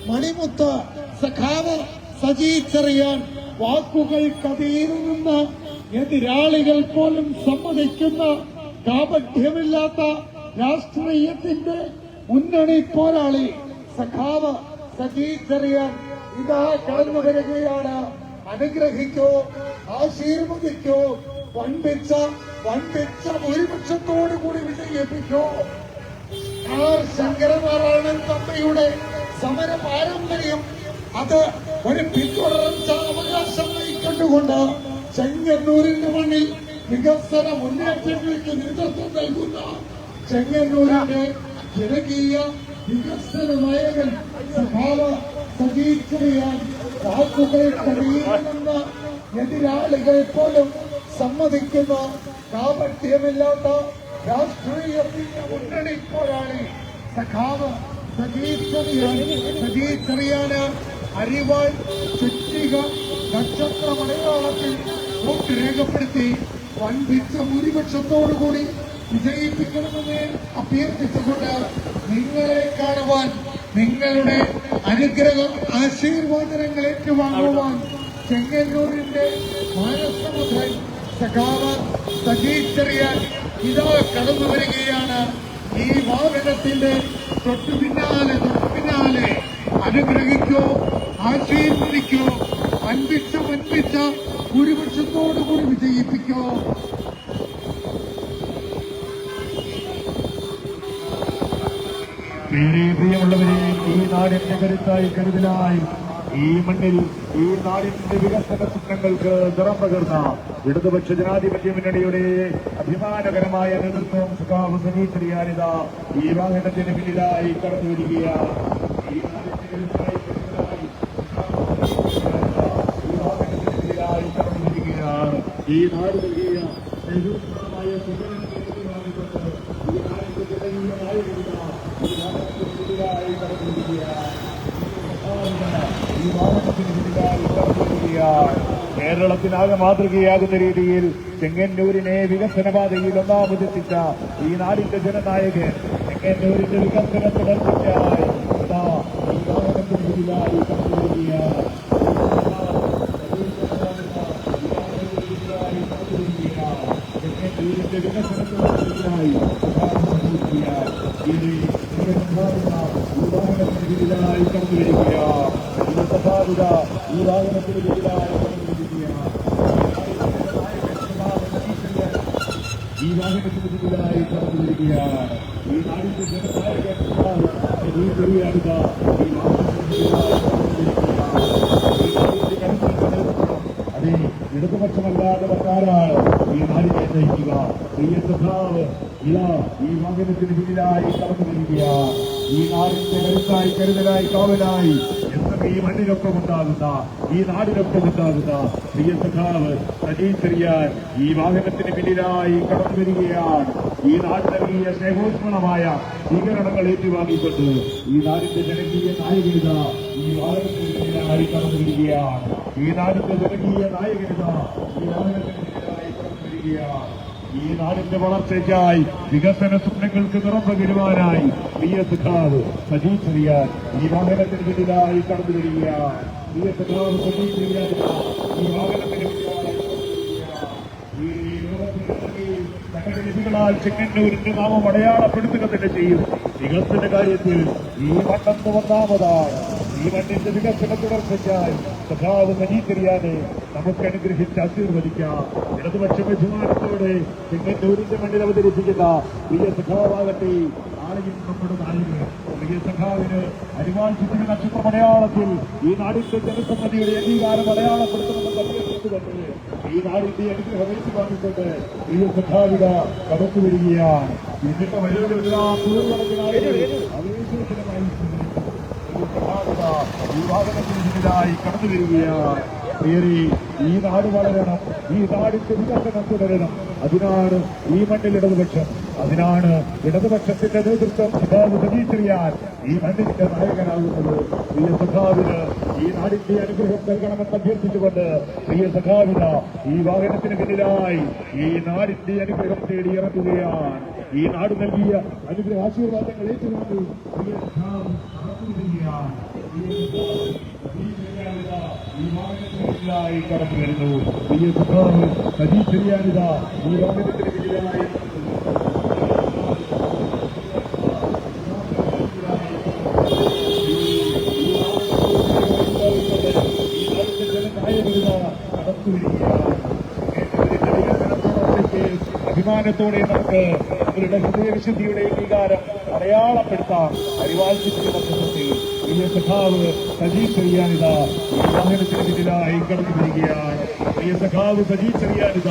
മണിമുത്ത് സഖാവ് സജീച്ചറിയാൻ വാക്കുകൾക്കതീരുന്ന എതിരാളികൾ പോലും സമ്മതിക്കുന്ന കാപട്യമില്ലാത്ത രാഷ്ട്രീയത്തിന്റെ മുന്നണി പോരാളി സഖാവ് സജീച്ചറിയാൻ ഇതാ കടന്നു വരികയാണ്. അനുഗ്രഹിക്കോ, ആശീർവദിക്കോ, വൻപിച്ച ഭൂരിപക്ഷത്തോടുകൂടി വിജയിപ്പിക്കോ. ആർ ശങ്കരനാരായണൻ തമ്പിയുടെ സമര പാരമ്പര്യം അത് ഒരു പിന്തുടർച്ച അവകാശം നയിക്കൊണ്ടുകൊണ്ട് ചെങ്ങന്നൂരിന്റെ മണ്ണിൽ വികസന മുന്നേറ്റങ്ങൾക്ക് നേതൃത്വം നൽകുന്ന ചെങ്ങന്നൂരിന്റെ ജനകീയ വികസന നായകൻ സഖാവ് സജീച്ചറിയാൻ വാക്കുകൾക്കറിയുന്ന എതിരാളികൾ പോലും സമ്മതിക്കുന്ന കാപട്യമില്ലാത്ത രാഷ്ട്രീയത്തിന്റെ മുന്നണി പോരാളി സഖാവ് സജീച്ചറിയാന് അരിവാൾ ചുറ്റിക നക്ഷത്രമടയാളത്തിൽ വോട്ട് രേഖപ്പെടുത്തി വൻപിച്ച ഭൂരിപക്ഷത്തോടുകൂടി വിജയിപ്പിക്കണമെന്ന് അഭ്യർത്ഥിച്ചുകൊണ്ട് നിങ്ങളെ കാണുവാൻ, നിങ്ങളുടെ അനുഗ്രഹം ആശീർവാദങ്ങൾ ഏറ്റുവാങ്ങുവാൻ ചെങ്ങന്നൂരിന്റെ മാനസപുത്രൻ സഖാവ് സജീച്ചറിയാൻ ഇതാ കടന്നു വരികയാണ്. ഈ വാഹനത്തിന്റെ തൊട്ടു പിന്നാലെ അനുഗ്രഹിക്കോ, ആശീർവദിക്കോ, വൻപിച്ച വൻപിച്ച ഭൂരിപക്ഷത്തോടുകൂടി വിജയിപ്പിക്കാം. പ്രിയമുള്ളവരെ, ഈ നാടിന്റെ കരുത്തായി കരുതലായി ഈ മണ്ണിൽ ഈ നാടിന്റെ വികസന സ്വപ്നങ്ങൾക്ക് നിറം പകർന്ന ഇടതുപക്ഷ ജനാധിപത്യ മുന്നണിയുടെ അഭിമാനകരമായ നേതൃത്വം സഖാവ് സജി ചെറിയാനിത ഈ വാഹനത്തിന് പിന്നിലായി കടന്നു വരികയാണ്. ഈ നാടിന്റെ കരുത്തായി കരുതലായി ഈ വാഹനത്തിന് പിന്നിലായി കടന്നു വരികയാണ്. ഈ നാട് നൽകിയ സ്നേഹോത്സവമായ സുഖനത്തിന് വാങ്ങിക്കൊണ്ട് ഈ നാടിന്റെ ജനകീയ നായകനിത ഈ വാഹനത്തിന് പിന്നിലായി കടന്നു വരികയാണ്. ഈ വാഹനത്തിന് പിന്നിലായി കടന്നു വരികയാണ്. കേരളത്തിനാകെ മാതൃകയാകുന്ന രീതിയിൽ ചെങ്ങന്നൂരിനെ വികസനപാതയിൽ ഒന്നാമതെത്തിച്ച ഈ നാടിന്റെ ജനനായകൻ ചെങ്ങന്നൂരിന്റെ വികസന തുടർച്ചയ്ക്കായി ഈ വാഹനത്തിന് പിന്നിലായി കടന്നു വരികയാണ്. ചെങ്ങന്നൂരിന്റെ വികസന തുടർച്ചയ്ക്കായി വാഹനത്തിനെതിരായി കടന്നു വരികയാണ്. സഭാവിത ഈ വാഹനത്തിനെതിരായി കടന്നു വരികയാണ്. ഈ വാഹനത്തിനെതിരായി കടന്നു വരികയാണ്. ഈ നാടിന്റെ ജനനായകൻ ഈ ചെറിയാനിത ഈ വാഹനത്തിനെതിരായി അതെ ഇടതുപക്ഷമല്ലാതെ മറ്റാരാണ് ഈ നാടിനെ നയിക്കുക? പ്രിയ സഖാവ് ഇതാ ഈ വാഹനത്തിന് പിന്നിലായി കടന്നു വരികയാണ്. ഈ നാടിന്റെ കരുത്തായി കരുതലായി കാവലായി എന്നും ഈ മണ്ണിനൊപ്പം ഉണ്ടാകുന്ന ഈ നാടിനൊപ്പം ഉണ്ടാകുന്ന പ്രിയ സഖാവ് സജി ചെറിയാൻ ഈ വാഹനത്തിന് പിന്നിലായി കടന്നു വരികയാണ്. ഈ നാട് നൽകിയ സ്നേഹോഷ്മളമായ സ്വീകരണങ്ങൾ ഏറ്റുവാങ്ങിക്കൊണ്ട് ഈ നാടിന്റെ ജനകീയ നായകനിത ഈ വാഹനത്തിന് പിന്നിലായി കടന്നു വരികയാണ്. ഈ നാടിന്റെ ജനകീയ നായകനിത ഈ വാഹനത്തിന് പിന്നിലായി കടന്നു വരികയാണ്. ഈ നാടിന്റെ വളർച്ചയ്ക്കായി വികസന സ്വപ്നങ്ങൾക്ക് നിറം പകരുവാനായി പ്രിയ സഖാവ് സജി ചെറിയാൻ ഈ വാഹനത്തിന് പിന്നിലായി കടന്നു വരികയാണ്. പ്രിയ സഖാവ് സജി ചെറിയാൻ ഈ വാഹനത്തിന് പിന്നിലായി ാൽ ചെങ്ങന്നൂരിന്റെ നാമം അടയാളപ്പെടുത്തുക തന്നെ ചെയ്യും. വികസന കാര്യത്തിൽ ഈ മണ്ണെന്ന് ഒന്നാമതാണ്. ഈ മണ്ണിന്റെ വികസന തുടർച്ചയ്ക്കായി സഖാവ് സജി ചെറിയാനെ നമുക്ക് അനുഗ്രഹിച്ച് ആശീർവദിക്കാം. ഇടതുപക്ഷ ബഹുമാനത്തോടെ ചെങ്ങന്നൂരിന്റെ മണ്ണിൽ അവതരിപ്പിക്കുന്ന പ്രിയ സഖാവാകട്ടെ ആരെയും നമ്മുടെ നായകൻ പ്രിയ സഖാവിന് അരിവാൾ ചുറ്റിന് നക്ഷത്ര മലയാളത്തിൽ ഈ നാടിന്റെ ജനസമ്മതിയുടെ അംഗീകാരം അടയാളപ്പെടുത്തണമെന്ന് അഭ്യർത്ഥിച്ചുകൊണ്ട് ഈ നാടിന്റെ അനുഗ്രഹം ഏറ്റുവാങ്ങിക്കൊണ്ട് പ്രിയ സഖാവിത കടന്നു വരികയാണ്. എന്നിട്ട് വലിയൊരെല്ലാം ഈ വാഹനത്തിന് പിന്നിലായി കടന്നു വരികയാണ്. പ്രിയരെ, ഈ നാട് വളരണം, ഈ നാടിന്റെ വികസനം തുടരണം. അതിനാണ് ഈ മണ്ണിൽ ഇടതുപക്ഷം, അതിനാണ് ഇടതുപക്ഷത്തിന്റെ നേതൃത്വം സഖാവ് സജി ചെറിയാൻ ഈ മണ്ണിന്റെ നായകനാകുന്നത്. പ്രിയ സഖാവിന് ഈ നാടിന്റെ അനുഗ്രഹം നൽകണമെന്ന് അഭ്യർത്ഥിച്ചുകൊണ്ട് പ്രിയ സഖാവിന ഈ വാഹനത്തിന് പിന്നിലായി ഈ നാടിന്റെ അനുഗ്രഹം തേടി ഇറങ്ങുകയാണ്. ഈ നാട് നൽകിയ അനുഗ്രഹ ആശീർവാദങ്ങൾ ഏറ്റുവാങ്ങി പ്രിയ സഖാവ് നടത്തുകയാണ്. ഈ വാഹനത്തിന് പിന്നിലായി കടന്നു വരുന്നു. പ്രിയ സഖാവ് സജി ചെറിയാനിത ഈ വാഹനത്തിന് പിന്നിലായി അഭിമാനത്തോടെ നമുക്ക് അവരുടെ ഹൃദയവിശുദ്ധിയുടെ അംഗീകാരം അടയാളപ്പെടുത്താം. അരിവാൾ ചുറ്റിയ മധ്യത്തിൽ പ്രിയ സഖാവ് സജി ചെറിയാനിത ഈ വാഹനത്തിന് പിന്നിലായി കടന്നു വരികയാണ്. പ്രിയ സഖാവ് സജി ചെറിയാനിത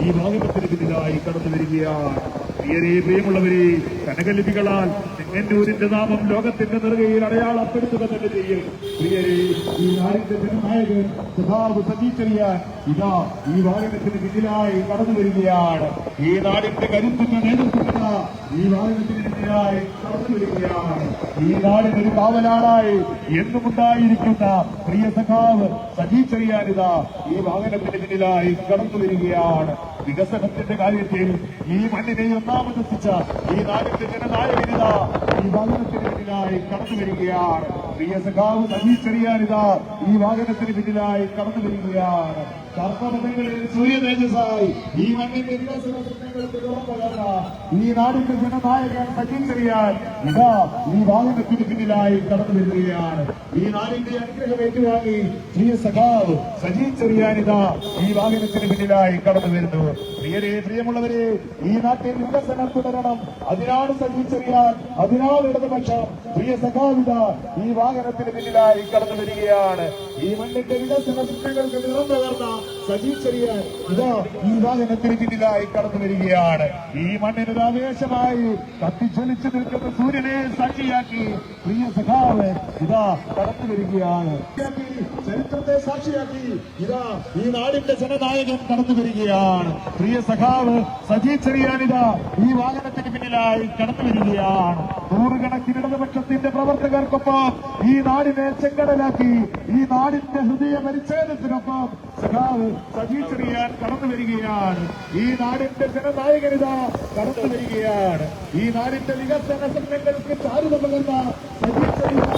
ഈ വാഹനത്തിന് പിന്നിലായി കടന്നു വരികയാണ്. പ്രിയമുള്ളവരെ, കനകലിപികളാൽ ചെങ്ങന്നൂരിന്റെ നാമം ലോകത്തിന്റെ നെറുകയിൽ അടയാളപ്പെടുത്തുക തന്നെ ചെയ്യും. പ്രിയരെ, ഈ നാടിന്റെ ജനനായകൻ സഖാവ് സജി ചെറിയാൻ ഇതാ ഈ വാഹനത്തിന് പിന്നിലായി കടന്നു വരികയാണ്. ഈ നാടിന്റെ കരുത്തുന്ന നേതൃത്വത്തിന് ഈ വാഹനത്തിന് പിന്നിലായി കടന്നു വരികയാണ്. ഈ നാടിനൊരു കാവലാളായി എന്നും ഉണ്ടായിരിക്കുന്ന പ്രിയ സഖാവ് സജി ചെറിയാനിത ഈ വാഹനത്തിന് പിന്നിലായി കടന്നു വരികയാണ്. വികസനത്തിന്റെ കാര്യത്തിൽ ഈ മണ്ണിനെ ഒന്നാമതെത്തിച്ച ഈ നാടിന്റെ ജനനായകനിത ഈ വാഹനത്തിന് പിന്നിലായി കടന്നു വരികയാണ്. പ്രിയ സഖാവ് സജി ചെറിയാനിതാ ഈ വാഹനത്തിന് പിന്നിലായി കടന്നു വരികയാണ്. കർമ്മപഥങ്ങളിൽ സൂര്യ തേജസ്സായി ഈ മണ്ണിന്റെ വികസന സ്വപ്നങ്ങൾക്ക് തുറന്നു പകർന്ന ഈ നാടിന്റെ ജനനായകൻ സജി ചെറിയാൻ ഇതാ ഈ വാഹനത്തിന് പിന്നിലായി കടന്നു വരികയാണ്. ഈ നാടിന്റെ അനുഗ്രഹം ഏറ്റുവാങ്ങി പ്രിയ സഖാവ് സജി ചെറിയാനിതാ ഈ വാഹനത്തിന് പിന്നിലായി കടന്നു വരുന്നു. പ്രിയമുള്ളവരെ, ഈ നാട്ടിൽ വികസനം തുടരണം. അതിനാണ് സജി ചെറിയാൻ, അതിനാണ് ഇടതുപക്ഷം. പ്രിയ സഖാവിത ഈ വാഹനത്തിന് പിന്നിലായി കടന്നു വരികയാണ്. ഈ മണ്ണിന്റെ വികസന സ്വപ്നങ്ങൾക്ക് നിറം പകർന്ന സജി ചെറിയാൻ ഇതാ ഈ വാഹനത്തിന് പിന്നിലായി കടന്നു വരികയാണ്. ഈ മണ്ണിനൊരു ആവേശമായി കത്തിച്ചൊലിച്ചു നിൽക്കുന്ന സൂര്യനെ സാക്ഷിയാക്കി പ്രിയ സഖാവ് ഇതാ കടന്നു വരികയാണ്. ചരിത്രത്തെ സാക്ഷിയാക്കി ഇതാ ഈ നാടിന്റെ ജനനായകൻ കടന്നു വരികയാണ്. പ്രിയ സഖാവ് സജി ചെറിയാനിതാ ഈ വാഹനത്തിന് പിന്നിലായി കടന്നു വരികയാണ്. നൂറുകണക്കിന് ഇടതുപക്ഷത്തിന്റെ പ്രവർത്തകർക്കൊപ്പം ഈ നാടിനെ ചെങ്കടലാക്കി ഈ നാടിന്റെ ഹൃദയ പരിച്ഛേദത്തിനൊപ്പം സഖാവ് സജി ചെറിയാൻ കടന്നു വരികയാണ്. ഈ നാടിന്റെ ജനനായകനിതാ കടന്നു വരികയാണ്. ഈ നാടിന്റെ വികസന സ്വപ്നങ്ങൾക്ക് ചാരുത പകർന്ന സജി ചെറിയാൻ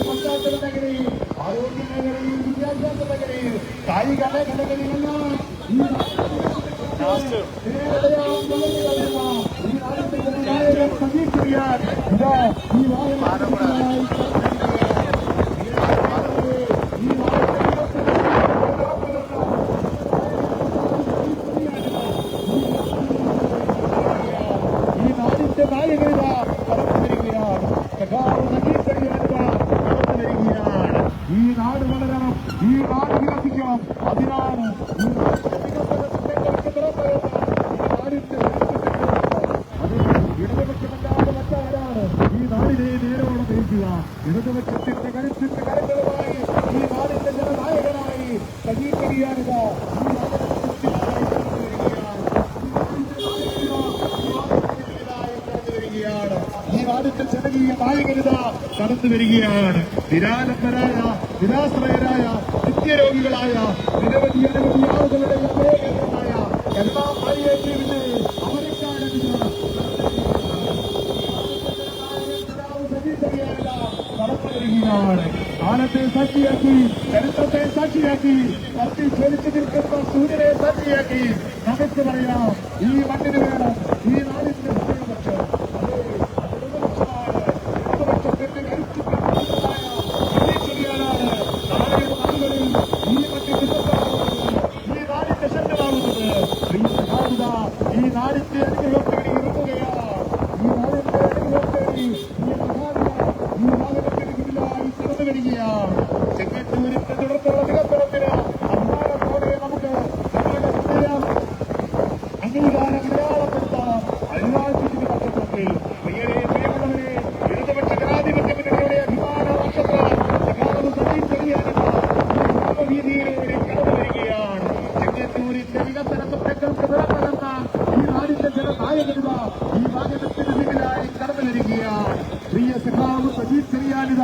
പശ്ചാത്തല മേഖലയിൽ, ആരോഗ്യ മേഖലയിൽ, വിദ്യാഭ്യാസ മേഖലയിൽ, കായിക മേഖലകളിലെല്ലാം ഈ നാടിന്റെ ജനനായകൻ സജി ചെറിയാൻ ഇതാ ഈ വാഹനത്തിനായി നായകനിത കടന്നു വരികയാണ്. സഖാവ് സജി ചെറിയാനിത കടന്നു വരികയാണ്. ഈ നാട് വളരണം, ഈ നാട് വികസിക്കണം. അതിനാണ് ഈ നാടിന്റെ വികസന സ്വപ്നങ്ങൾക്ക് നിറപ്പകർന്ന ഈ നാടിന്റെ അത് ഇടതുപക്ഷമല്ലാതെ മറ്റാരാണ് ഈ നാടിനെ നേരോടെ നയിക്കുക? ഇടതുപക്ഷത്തിന്റെ കരുത്തിന്റെ കരങ്ങളുമായി ഈ നാടിന്റെ ജനനായകനായി സജി ചെറിയാനിത ഈ ഈ നാടിന്റെ ജനകീയ നായകനിത കടന്നു വരികയാണ്. നിരാലംബരായ, നിരാശ്രയരായ, നിത്യരോഗികളായ നിരവധി ആളുകളുടെ അഭയകേന്ദ്രമായ എല്ലാ പാലിയേറ്റീവിന്റെ അമരക്കാരനിത കടന്നു വരികയാണ്. കാലത്തെ സാക്ഷിയാക്കി, ചരിത്രത്തെ സാക്ഷിയാക്കി, കത്തി ജ്വലിച്ചു നിൽക്കുന്ന സൂര്യനെ സാക്ഷിയാക്കി നമുക്ക് പറയാം, ഈ മണ്ണിന് വേണം ഈ നാടിന്റെ ഹൃദയപക്ഷം. ഈ നാടിന്റെ അനുഗ്രഹം തേടി ഇറങ്ങുകയാണ്. ഈ നാടിന്റെ അനുഗ്രഹം തേടി ഈ വാഹനത്തിന് പിന്നിലായി കടന്നു വരികയാണ്. ചെങ്ങന്നൂരിന്റെ തുടർന്നുള്ള വികസനത്തിന് അഭിമാനത്തോടെ നമുക്ക് നമ്മുടെ ഹൃദയം അംഗീകാരം അടയാളപ്പെടുത്താം. അരുണാചലിന്റെ പശ്ചാത്തലത്തിൽ പ്രിയമുള്ളവരെ, ഇടതുപക്ഷ ജനാധിപത്യ മുന്നണിയുടെ അഭിമാന നക്ഷത്രം സഖാവ് സജി ചെറിയാനിത ഗ്രാമവീതിയിലൂടെ കടന്നു വരികയാണ്. ചെങ്ങന്നൂരിന്റെ വികസന സ്വപ്നങ്ങൾക്ക് നിറപ്പകർന്ന ഈ നാടിന്റെ ജനനായകനിത ഈ വാഹനത്തിന് പിന്നിലായി കടന്നു വരികയാണ്. പ്രിയ സഖാവ് സജി ചെറിയാനിത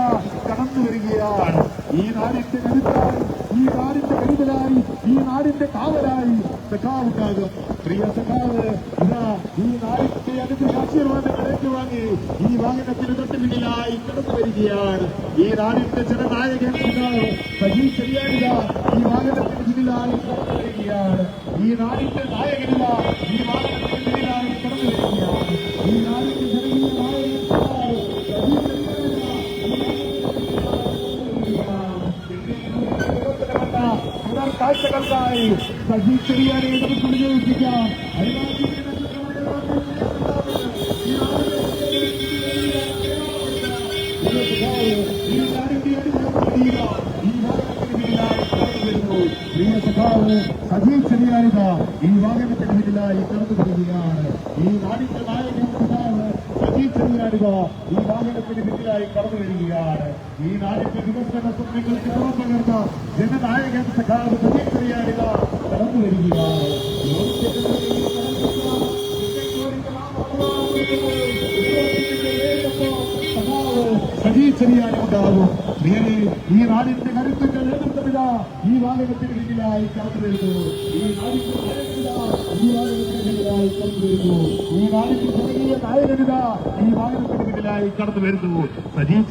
കടന്നു വരികയാണ്. ഈ നാടിന്റെ കരുത്തായി, ഈ നാടിന്റെ കരുതലായി, ഈ നാടിന്റെ കാവലായി സഖാവ് ഉണ്ടാകും. പ്രിയ സഖാവ് ഇതാ ഈ നാടിന്റെ അനുഗ്രഹാശീർവാദങ്ങൾ ഏറ്റുവാങ്ങി ഈ വാഹനത്തിന് തൊട്ട് പിന്നിലായി കടന്നു വരികയാണ്. ഈ നാടിന്റെ ജനനായകൻ സഖാവ് സജി ചെറിയാനിത ഈ വാഹനത്തിന് പിന്നിലായി കടന്നു വരികയാണ്. ഈ നാടിന്റെ നായകനിത ഈ വാഹനത്തിന് പിന്നിലായി കടന്നു വരികയാണ്. ഈ നാടിന്റെ ജനകീയ നായകൻ സഖാവ് സജി ചെറിയാനിത തുടർ കാഴ്ചകൾക്കായി സജി ചെറിയാനെ നമുക്ക് വിനിയോഗിക്കാം. പ്രിയ സഖാവ് സജി ചെറിയാനിത ഈ വാഹനത്തിന് പിന്നിലായി കടന്നു വരികയാണ്. ഈ നാടിന്റെ നായകൻ സഖാവ് സജി ചെറിയാനിത ഈ വാഹനത്തിന് പിന്നിലായി കടന്നു വരികയാണ്. ഈ നാടിന്റെ വികസന സ്വപ്നങ്ങൾക്ക് നിറം പകർന്ന ജനനായകൻ സഖാവ് സജി ചെറിയാനിത കടന്നു വരികയാണ്. സഖാവ് സജീഷ് ചെറിയാനുണ്ടാകും. ഈ നാടിന്റെ കരുത്തിന്റെ നേതൃത്വമിത ഈ വാഹനത്തിന് പിന്നിലായി കടന്നു വരുന്നു. ഈ നാടിന്റെ നായകനിത ഈ വാഹനത്തിന് പിന്നിലായി കടന്നു വരുന്നു. ഈ നാടിന്റെ ജനകീയ നായകനിത ഈ വാഹനത്തിന് പിന്നിലായി കടന്നു വരുന്നു. സജീഷ്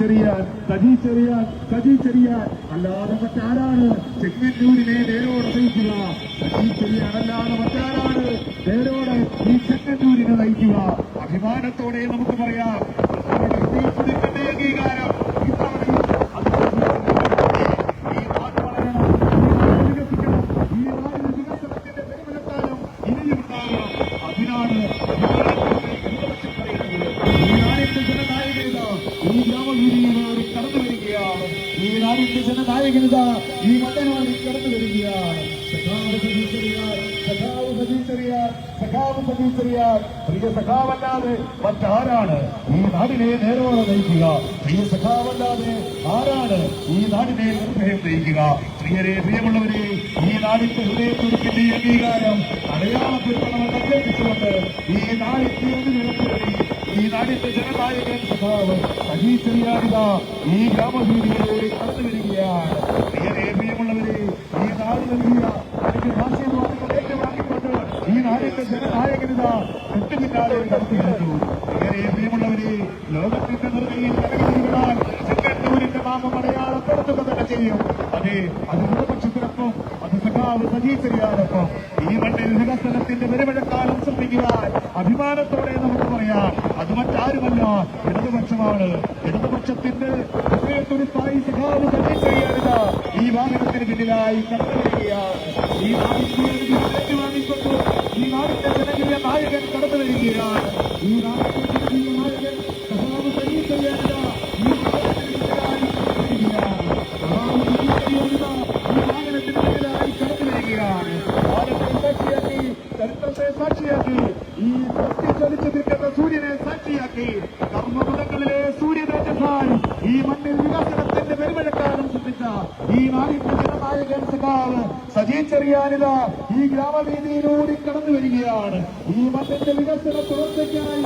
ചെറിയാൻ അല്ലാതെ മറ്റാരാണ് ചെങ്ങന്നൂരിനെ നേരോടെ നയിക്കുക? സജീഷ് ചെറിയാൻ അല്ലാതെ മറ്റാരാണ് നേരോടെ ഈ ചെങ്ങന്നൂരിനെ നയിക്കുക? അഭിമാനത്തോടെ നമുക്ക് പറയാം, അംഗീകാരം ഇത്തവണയും ഈ നാട് വളരണം, വികസിക്കണം, ഈ നാടിന് വികസനത്തിന്റെ പെരുമലത്താലും ഇനിയുണ്ടാകണം. അതിനാണ് ഈ നാടിന്റെ ജനനായകനിത ഈ ഗ്രാമവീതിയിലൂടെ കടന്നു വരികയാണ്. ഈ നാടിന്റെ ജനനായകനിത ഈ മണ്ഡലത്തിൽ കടന്നു വരികയാണ്. പ്രിയ സഖാവല്ലാതെ മറ്റാരാണ് ഈ നാടിനെ നേരോടെ നയിക്കുക? പ്രിയ സഖാവല്ലാതെ ആരാണ് ഈ നാടിനെ നിർഭയം നയിക്കുക? പ്രിയമുള്ളവരെ, ഈ നാടിന്റെ ഹൃദയത്തുടിപ്പിന്റെ അംഗീകാരം അടയാളപ്പെടുത്തണമെന്ന് അഭ്യർത്ഥിച്ചുകൊണ്ട് ഈ നാടിന്റെ ഈ നാടിന്റെ ജനനായകൻ സഖാവ് സജീഷ് ചെറിയാനിത ഈ ഗ്രാമഭൂമിയിലൂടെ കടന്നു വരികയാണ്. പ്രിയമുള്ളവരെ, ഈ നാട് നൽകിയ ആശീർവാദങ്ങൾ ഏറ്റുവാങ്ങിക്കൊണ്ട് ഈ നാടിന്റെ ജനനായകനിത തൊട്ടു പിന്നാലെ കടത്തി വരുന്നു. പ്രിയമുള്ളവരെ, ലോകത്തിന്റെ നിർമ്മയിൽ കടകിൽ ചെങ്ങന്നൂരിന്റെ നാമം അടയാളപ്പെടുത്തുക തന്നെ ചെയ്യും. അതെ, അത് ഇടതുപക്ഷത്തിനൊപ്പം, അത് സഖാവ് സജീഷ് ചെറിയാനൊപ്പം ഈ മണ്ണിൽ വികസനത്തിന്റെ പെരുമഴക്കാലം ശ്രദ്ധിക്കുവാൻ അഭിമാനത്തോടെ നമുക്ക് പറയാം. അത് മറ്റാരുമല്ല, ഇടതുപക്ഷമാണ്. ഇടതുപക്ഷത്തിന്റെ ഹൃദയത്തുടിപ്പായി സഖാവ് സജീഷ് ചെറിയാനിത ഈ വാഹനത്തിന് പിന്നിലായി കടന്നു വരികയാണ്. ഈ നാടിന്റെ ഏറ്റുവാങ്ങിക്കൊണ്ട് ഈ നാടിന്റെ ജനകീയ നായകൻ കടന്നു വരികയാണ്. ഈ നാടിന്റെ ജനകീയ നായകൻ സഖാവ് സജീഷ് ചെറിയാനിത ഈ വാഹനത്തിന് പിന്നിലായി കടന്നു വരികയാണ്. ചരിത്രത്തെ സാക്ഷിയാക്കി, ഈ ചലിച്ചു നിൽക്കുന്ന സൂര്യനെ സാക്ഷിയാക്കി, കർമ്മപഥങ്ങളിലെ സൂര്യതേജസായി ഈ മണ്ണിൽ വികസനത്തിന്റെ പെരുമഴക്കാലം സൃഷ്ടിച്ച ഈ നാടിന്റെ ജനനായകൻ സഖാവ് സജീഷ് ചെറിയാനിത ഈ ഗ്രാമവീതിയിലൂടെ കടന്നു വരികയാണ്. ഈ മണ്ണിന്റെ വികസന തുടർച്ചയ്ക്കായി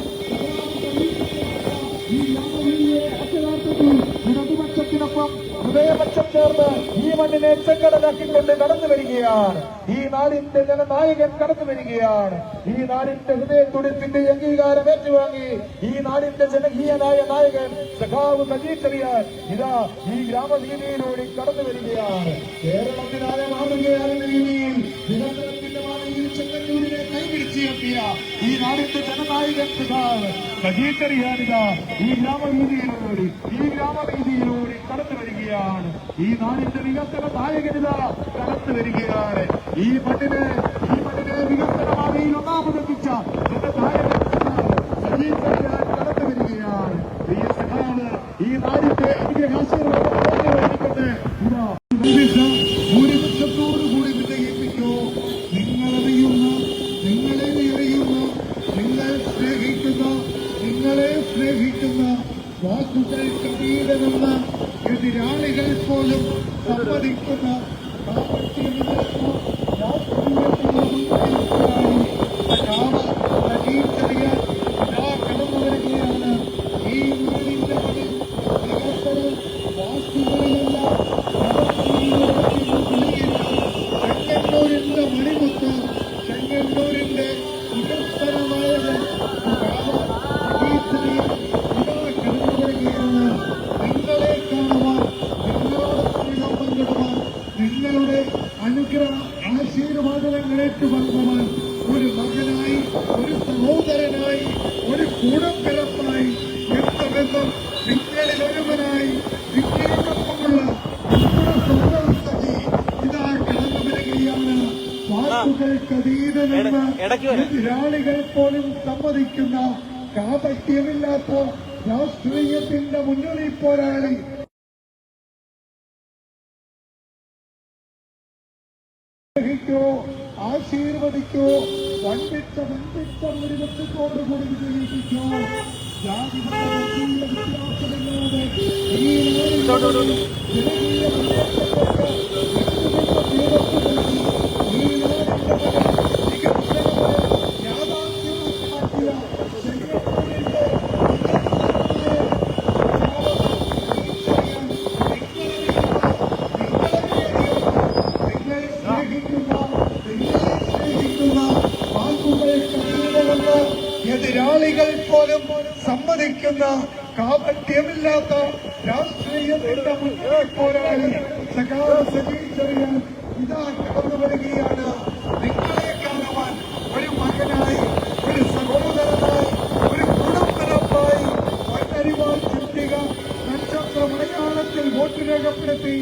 ഈ ഗ്രാമവീതിയെ അക്ഷരാർത്ഥത്തിൽ ഇടതുപക്ഷത്തിനൊപ്പം ഹൃദയപക്ഷം ചേർന്ന് ഈ മണ്ണിനെ ചെങ്കടലാക്കിക്കൊണ്ട് കടന്നു വരികയാണ്. ഈ നാടിന്റെ ജനനായകൻ കടന്നു വരികയാണ്. ഈ നാടിന്റെ ഹൃദയത്തുടിപ്പിന്റെ അംഗീകാരം ഏറ്റുവാങ്ങി ഈ നാടിന്റെ ജനകീയനായ നായകൻ സഖാവ് സജീഷ് ചെറിയാൻ ഇതാ ഈ ഗ്രാമവീതിയിലൂടെ കടന്നു വരികയാണ്. കേരളത്തിനായ മാതൃകയാകുന്ന രീതിയിൽ വികസനത്തിന്റെ മാതൃകയിൽ ചെങ്ങന്നൂരിനെ കൈപിടിച്ചുയർത്തിയ ഈ നാടിന്റെ ജനനായകൻ സഖാവ് സജീഷ് ചെറിയാനിത ഈ ഗ്രാമവീതിയിലൂടെ കടന്നു വരികയാണ്. ഈ നാടിന്റെ വികസന നായകനിത കടന്നു വരികയാണ്. ഈ മണ്ണിനെ വികസനമാതിയിൽ ഒന്നാമതെത്തിച്ച നായകൻ സജീഷ് ചെറിയാൻ കടന്നു വരികയാണ്. പ്രിയ സഖാവ് ഈ നാടിന്റെ അനുഗ്രഹാശീർവാദം ഭൂരിപക്ഷത്തോടുകൂടി വിജയിപ്പിക്കൂ. നിങ്ങളറിയുന്ന, നിങ്ങളെ സ്നേഹിക്കുന്ന വാക്കുകൾക്കതീതമെന്ന എതിരാളികൾ പോലും സമ്മതിക്കുന്ന കടന്നു വരികയാണ്. ഈ നാടിന്റെ വികസനം വാക്കുകളിലെല്ലാം ചെങ്ങന്നൂരിന്റെ മണിമുത്ത്, ചെങ്ങന്നൂരിന്റെ വികസനമായകൻ കടന്നു വരികയാണ്. നിങ്ങളെ കാണുവാൻ, നിങ്ങളോട് സ്നേഹം പങ്കിടുവാൻ, നിങ്ങളുടെ അനുഗ്രഹ ആശീർവാദങ്ങൾ ഏറ്റുപങ്കുവാൻ ഒരു മകനായി, ഒരു സഹോദരനായി, ഒരു കൂടപ്പിറപ്പായി, എന്ന ബന്ധം നിങ്ങളിൽ ഒരുവനായി, നിങ്ങളോടൊപ്പമുള്ള നമ്മുടെ സ്വന്തം സഖി ഇതാ കടന്നു വരികയാണ്. വാക്കുകൾക്കതീതമെന്ന് എതിരാളികൾ പോലും സമ്മതിക്കുന്ന കാപട്യമില്ലാത്ത രാഷ്ട്രീയത്തിന്റെ മുന്നണി പോരാളി ആശീർവദിക്കൂ. വൻപിച്ച ഭൂരിപക്ഷത്തോടുകൂടി വിജയിപ്പിക്കൂ. വ്യത്യാസമില്ലാതെ ഈ ജനകീയ രാഷ്ട്രീയത്തിന്റെ മുന്നണി പോരാളി സഖാവ് സജി ചെറിയാൻ ഇതാ കടന്നു വരികയാണ്. നിങ്ങളെ കാണുവാൻ ഒരു മകനായി, ഒരു സഹോദരനായി, ഒരു കുടുംബിറപ്പായി വന്നരിവാൾ ചിന്തിക നക്ഷത്ര മലയാളത്തിൽ വോട്ട് രേഖപ്പെടുത്തി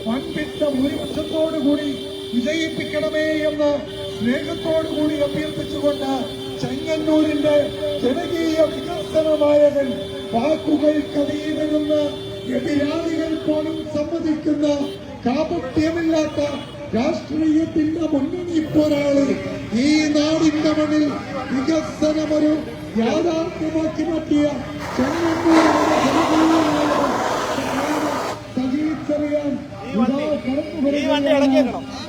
വൻപിച്ച ഭൂരിപക്ഷത്തോടുകൂടി വിജയിപ്പിക്കണമേ എന്ന് സ്നേഹത്തോടുകൂടി അഭ്യർത്ഥിച്ചുകൊണ്ട് ചെങ്ങന്നൂരിന്റെ ജനകീയ വികസന നായകൻ വാക്കുകൾക്കതീതെന്ന് എതിരാളികൾ പോലും സമ്മതിക്കുന്ന കാപട്യമില്ലാത്ത രാഷ്ട്രീയത്തിന്റെ മുന്നണി പോരാളി ഈ നാടിന്റെ മണ്ണിൽ വികസനമൊരു യാഥാർത്ഥ്യമാക്കി മാറ്റിയ ചെങ്ങന്നൂരിന്റെ ജനകീയ നായകൻ സജീച്ചറിയാൻ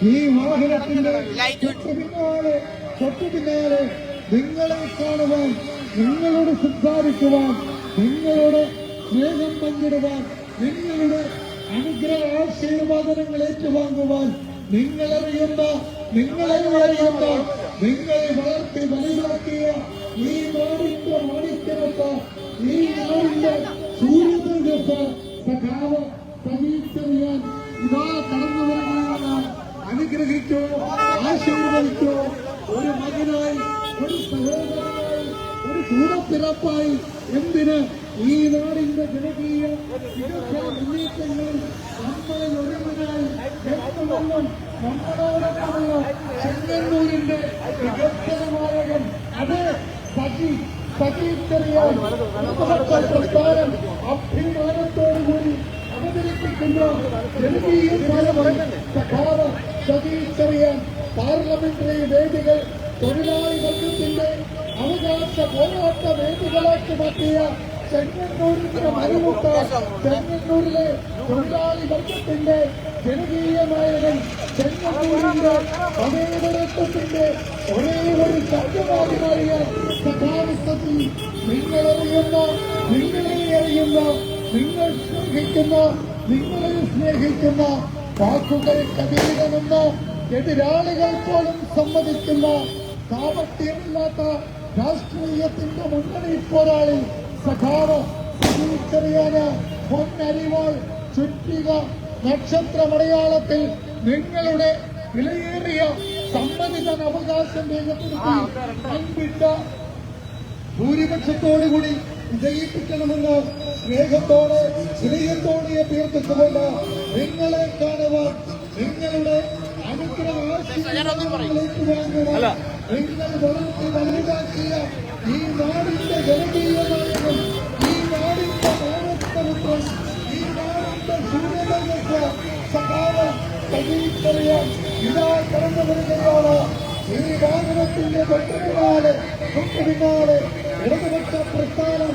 ഈ വാഹനത്തിന്റെ തൊട്ടു പിന്നാലെ നിങ്ങളെ കാണുവാൻ, നിങ്ങളോട് സംസാരിക്കുവാൻ, നിങ്ങളോട് സ്നേഹം പങ്കിടുവാൻ, നിങ്ങളുടെ അനുഗ്രഹ ആശീർവാദങ്ങൾ ഏറ്റുവാങ്ങുവാൻ, നിങ്ങളെ അറിയുന്ന, നിങ്ങളെ വളർത്തി വലുതാക്കിയ ഈ നാടിന്റെ മാണിക്യരത്ത, ഈ നാടിന്റെ സൂര്യതേജസ് സഖാവ് സജീച്ചറിയാൻ ഇതാ കടന്നു വരികയാണ്. അനുഗ്രഹിക്കോ, ആശീർവദിക്കോ. ഒരു മകനായി, ഒരു സഹോദരനായി, ഒരു കൂടപ്പിറപ്പായി, എന്തിന് ഈ നാടിന്റെ ജനകീയ വികസന മുന്നേറ്റങ്ങളിൽ നമ്മളിൽ ഒരുവനായി എപ്പോഴും നമ്മളോടൊപ്പമുള്ള ചെങ്ങന്നൂരിന്റെ വികസന നായകൻ അത് സജീച്ചറിയാൻ പ്രസ്ഥാനം അഭിമാനത്തോടുകൂടി അവതരിപ്പിക്കുന്ന ജനകീയ നായകൻ സഖാവ് സജീച്ചറിയാൻ പാർലമെന്ററി വേദികൾ തൊഴിലാളി വർഗത്തിന്റെ അവകാശ പോരാട്ട വേദികളാക്കി മാറ്റിയ ചെങ്ങന്നൂരിന്റെ മരുമുട്ട, ചെങ്ങന്നൂരിലെ തൊഴിലാളി വർഗത്തിന്റെ ജനകീയ നായകൻ, ചെങ്ങന്നൂരിന്റെ മതേതരത്വത്തിന്റെ ഒരേ ഒരു ശബ്ദമായി മാറിയ സഖാവ് സജി. നിങ്ങളെ അറിയുന്ന, നിങ്ങൾ സ്നേഹിക്കുന്ന വാക്കുകൾക്കതീതമെന്ന് എതിരാളികൾ പോലും സമ്മതിക്കുന്ന കാപട്യമില്ലാത്ത രാഷ്ട്രീയത്തിന്റെ മുന്നണി പോരാളി സഖാവ് സജീച്ചറിയാന് പൊന്നരിവാൾ ചുറ്റിക നക്ഷത്ര മലയാളത്തിൽ നിങ്ങളുടെ വിലയേറിയ സമ്മതിദാന അവകാശം രേഖപ്പെടുത്തി വൻപിട്ട ഭൂരിപക്ഷത്തോടുകൂടി വിജയിപ്പിക്കണമെന്ന് സ്നേഹത്തോടെ വിനയത്തോടെ അഭ്യർത്ഥിച്ചുകൊണ്ട് നിങ്ങളെ കാണുവാൻ, നിങ്ങളുടെ അനുഗ്രഹ ആശീർവാദങ്ങളിലേക്ക് വാങ്ങുവാൻ, നിങ്ങൾ വളർത്തി വലുതാക്കിയ ഈ നാടിന്റെ ജനകീയ നായകൻ, ഈ നാടിന്റെ മാനസപുത്രൻ, ഈ നാടിന്റെ സൂര്യതേജസ് സഖാവ് സജീച്ചറിയാൻ ഇതാ കടന്നു വരികയാണ്. ഈ വാഹനത്തിന്റെ തൊട്ടുപിന്നാലെ ഇടതുപക്ഷ പ്രസ്ഥാനം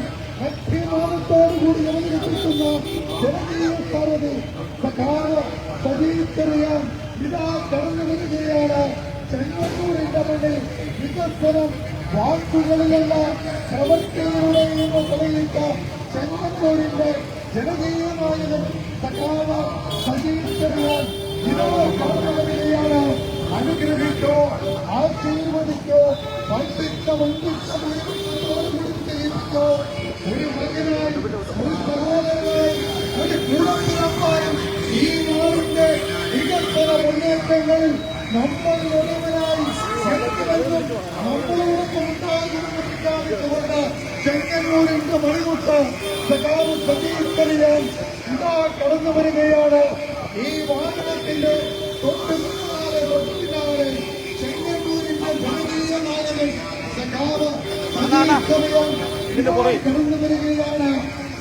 അഭിമാനത്തോടുകൂടി അവതരിപ്പിക്കുന്ന ജനകീയ സാരഥി സഖാവ് സജീച്ചറിയാൻ ഇതാ കടന്നു വരികയാണ്. ചെങ്ങന്നൂരിന്റെ മണ്ണിൽ വികസനം വാക്കുകളിലുള്ള പ്രവൃത്തികളുടെയും തെളിയിച്ച ചെങ്ങന്നൂരിന്റെ ജനകീയ നായകൻ സഖാവ് സജീച്ചറിയാൻ ഇതാ കടന്നു വരികയാണ്. അനുഗ്രഹിക്കോ, ആശീർവദിക്കോ, വൻപിച്ചോ. ഒരു മകനായി, ഒരു സഹോദരനായി, ഒരു കുടുംബിറപ്പായും ഈ നാടിന്റെ വികസന മുന്നേറ്റങ്ങളിൽ നമ്മൾ ഒരുവനായി നമ്മളോടൊപ്പം ഉണ്ടാകുമെന്ന് പ്രഖ്യാപിച്ചുകൊണ്ട് ചെങ്ങന്നൂരിന്റെ മണിമുട്ട് സഖാവ് സജീച്ചറിയാൻ ഇതാ കടന്നു വരികയാണ്. ഈ വാഹനത്തിന്റെ തൊട്ടുപിന്നാലെ ചെങ്ങന്നൂരിന്റെ ജനകീയ നായകൻ സഖാവ് സജീച്ചറിയാൻ കടന്നു വരികയാണ്.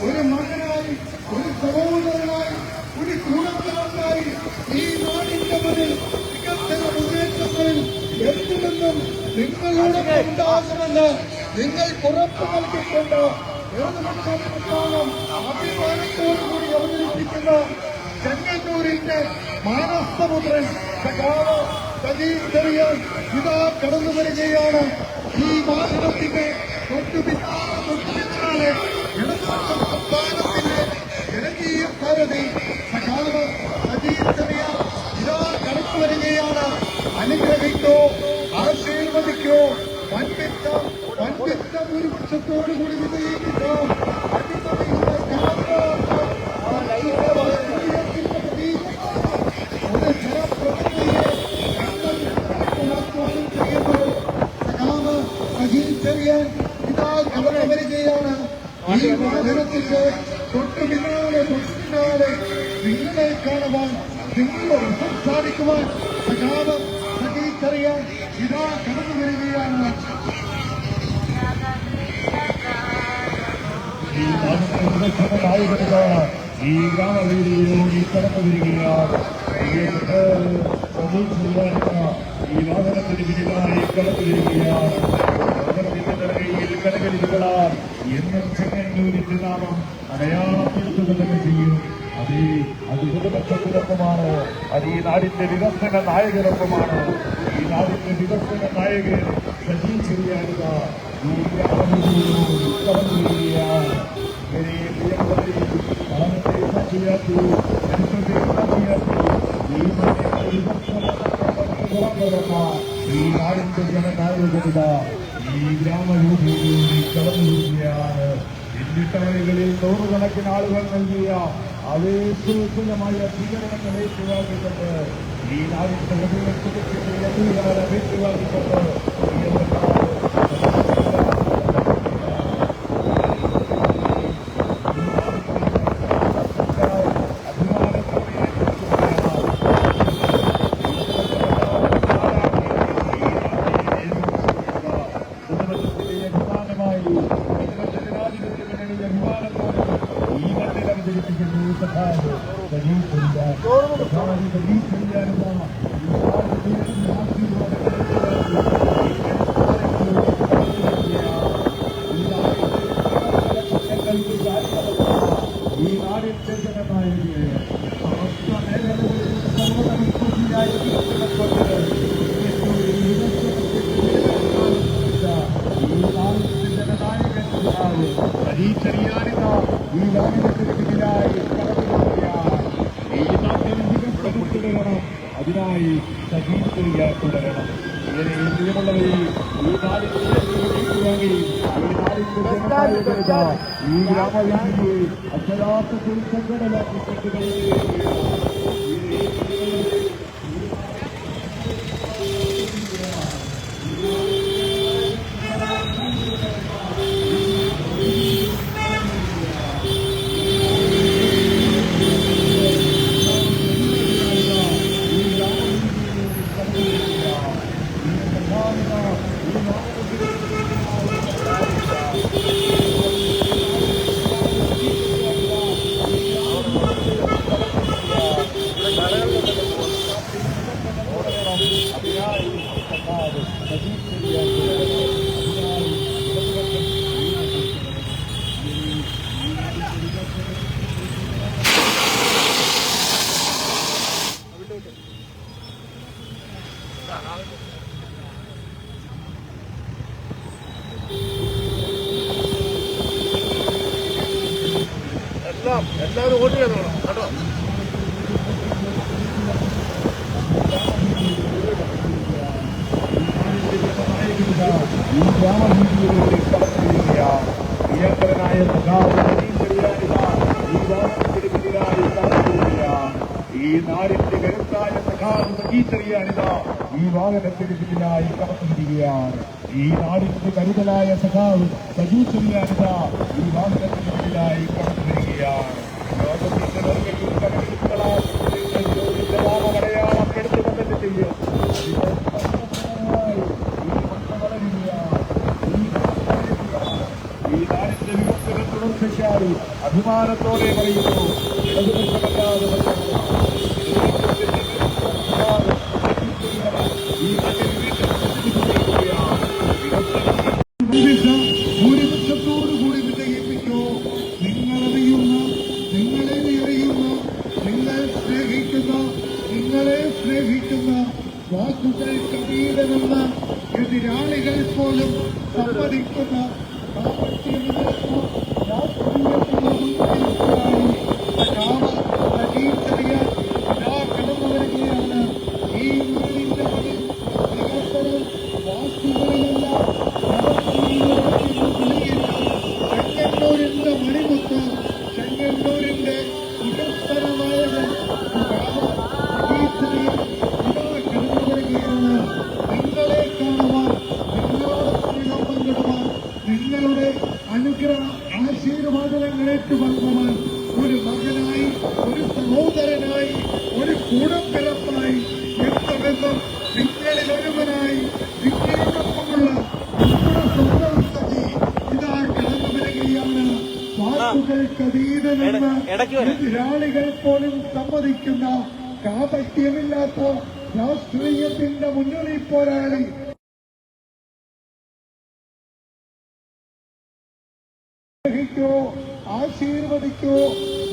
ഒരു മകനായി, ഒരു സഹോദരനായി, ഒരു കുടുംബിറപ്പായി ഈ നാടിന്റെ മുന്നിൽ വികസന മുന്നേറ്റങ്ങളിൽ എന്തുമെന്നും നിങ്ങളോടൊപ്പം ഉണ്ടാകുമെന്ന് നിങ്ങൾക്ക് ഉറപ്പ് നൽകിക്കൊണ്ട് ഇടതുപക്ഷ പ്രസ്ഥാനം അഭിമാനത്തോടുകൂടി അവതരിപ്പിക്കുന്ന ചെങ്ങന്നൂരിന്റെ മാനസപുത്രൻ സഖാവ് സജീച്ചറിയാൻ ഇതാ കടന്നു വരികയാണ്. ഈ വാഹനത്തിന്റെ തൊട്ടുപിന്നാലെ ഇടതുപക്ഷ പ്രസ്ഥാനത്തിന്റെ ജനകീയ സാരഥി സഖാവ് സജീച്ചറിയാൻ ഇതാ കടന്നു വരികയാണ്. അനുഗ്രഹിക്കോ, ആശീർവദിക്കോ. വൻപിച്ച ഭൂരിപക്ഷത്തോടുകൂടി വിജയിപ്പിക്കാം. അടിമയുടെ പിന്നാലെ നിങ്ങളെ കാണുവാൻ നിങ്ങളോട് സംസാരിക്കുവാൻ സജാവ് സജീച്ചറിയാൻ ഇതാ കടന്നു വരികയാണ്. ഈ നായകരുക ഈ ഗ്രാമവേദിയിലൂടെ കടന്നു വരികയാണ്. ഈ വാഹനത്തിന് പിന്നിലായി കടന്നു വരികയാണ്. കയ്യിൽ കരകളിലുകളാൽ എന്നും ചെങ്ങന്നൂരിന്റെ നാമം അടയാളം തീർക്കുക തന്നെ ചെയ്യും. അത് കുടുംബത്തിനൊപ്പമാണ്. അത് ഈ നാടിന്റെ വികസന നായകനൊപ്പമാണ്. ഈ നാടിന്റെ വികസന നായകൻ സജീവ് ചെറിയാനുക ഈ ഗ്രാമവേദിയിലൂടെ കടന്നു വരികയാണ്. ഈ നാടിന്റെ ജനനായകത ഈ ഗ്രാമവേദിയിലൂടെ കടന്നു വരികയാണ്. എന്നിട്ടവകളിൽ നൂറുകണക്കിന് ആളുകൾ നൽകിയ ആവേശമായ സ്വീകരണങ്ങൾ ഏറ്റുവാങ്ങിക്കൊണ്ട് ഈ നാടിന്റെ ഹൃദയത്തിൽ ഏറ്റുവാങ്ങിക്കൊണ്ട് ഈ നാടിന്റെ ജനനായകയെ സമസ്ത മേഖലകളിൽ ചെറിയാനിത ഈ വാഹനത്തിന് പിന്നിലായി കടന്നുപോവുകയാണ്. ഈ നാട്ടിൽ വികസനം തുടരണം. അതിനായി സജീവ് ചെറിയാൻ തുടരണം. ഇങ്ങനെ പ്രിയമുള്ളവരെ ഈ നാടിന്റെ വാങ്ങി ഈ ഗ്രാമവേദിയെ അക്ഷരാർത്ഥത്തിൽ സംഘടനാക്കി എല്ലാവരും വോട്ട് ചെയ്തോളാം കേട്ടോ. ഈ ഗ്രാമവീതിയിലൂടെ കടന്നുവരികയാണ്. പ്രിയങ്കരനായ സഖാവ് ഈ വാഹനത്തിന് പിന്നിലായി കടന്നുവരികയാണ്. ഈ നാടിന്റെ കരുത്തായ സഖാവ് സജീച്ചറിയാനിത ഈ വാഹനത്തിന് പിന്നിലായി കടന്നുവരികയാണ്. ഈ നാടിന്റെ കരുതലായ സഖാവ് സജീച്ചറിയാനിത ഈ വാഹനത്തിന് പിന്നിലായി കടന്നുവരികയാണ്. ലോകത്തിന്റെ നാമമടയാളം എടുത്തു തന്നെ ചെയ്യും. ഈ നാടിന്റെ വികസന തുടർച്ചയ്ക്കായി അഭിമാനത്തോടെ പറയുന്നു. ഇടതുപക്ഷമല്ലാതെ ഭൂരിപക്ഷത്തോടുകൂടി വിജയിപ്പിക്കൂ. നിങ്ങളറിയുന്ന, നിങ്ങളെ അറിയുന്ന, നിങ്ങളെ സ്നേഹിക്കുന്ന വാക്കുകൾക്ക് അതീതമെന്ന എതിരാളികൾ പോലും സമ്മതിക്കുന്ന കടന്നു വരികയാണ്. ഈ നാടിന്റെ വികസനം വാസ്തുകളിലെല്ലാം ചെങ്ങന്നൂരിന്റെ മണിമുത്ത്, ചെങ്ങന്നൂരിന്റെ വികസനമായവൻ കടന്നു വരികയാണ്. നിങ്ങളെ കാണുവാൻ, നിങ്ങളോട് സ്നേഹം പങ്കിടുവാൻ, നിങ്ങളുടെ അനുഗ്രഹ ആശീർവാദങ്ങളെ വാക്കുകൾക്കതീതനെന്ന് എതിരാളികൾ പോലും സമ്മതിക്കുന്ന കാപട്യമില്ലാത്ത രാഷ്ട്രീയത്തിന്റെ മുന്നണി പോരാളി ആശീർവദിക്കോ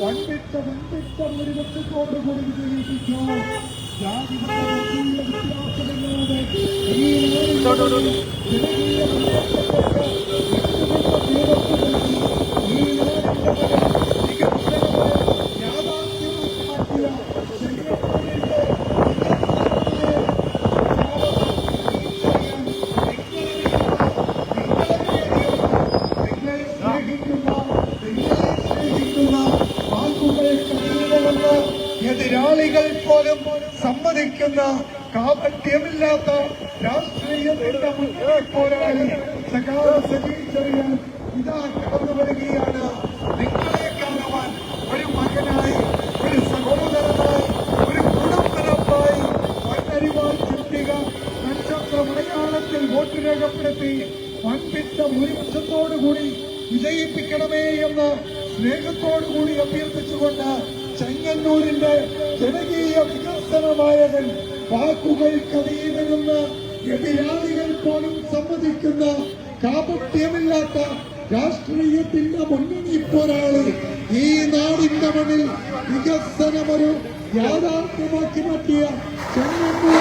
വൻപിച്ച ഭൂരിപക്ഷത്തോടുകൂടി വിജയിപ്പിക്കോ. വ്യത്യാസമില്ലാതെ ഈ എതിരാളികൾ പോലും സമ്മതിക്കുന്ന കാപട്യമില്ലാത്ത രാഷ്ട്രീയത്തിന്റെ മുന്നണി പോരാളി സജീച്ചറിയാൻ ഇതാ കടന്നു വരികയാണ്. നിങ്ങളെ കാണുവാൻ ഒരു മകനായി, ഒരു സഹോദരനായി, ഒരു കുടുംബനായി മണ്ണരിവാൾ ചുറ്റിക നക്ഷത്ര മലയാളത്തിൽ വോട്ട് രേഖപ്പെടുത്തി വൻപിച്ച ഭൂരിപക്ഷത്തോടുകൂടി വിജയിപ്പിക്കണമേ എന്ന് സ്നേഹത്തോടുകൂടി അഭ്യർത്ഥിച്ചുകൊണ്ട് ചെങ്ങന്നൂരിന്റെ ജനകീയ വികസനമായവൻ വാക്കുകൾക്കതീതനെന്ന് എതിരാളികൾ പോലും സമ്മതിക്കുന്ന കാപട്യമില്ലാത്ത രാഷ്ട്രീയത്തിന്റെ മുന്നണി പോരാളി ഈ നാടിന്റെ മണ്ണിൽ വികസനമൊരു യാഥാർത്ഥ്യമാക്കി മാറ്റിയ ചെങ്ങന്നൂരിന്റെ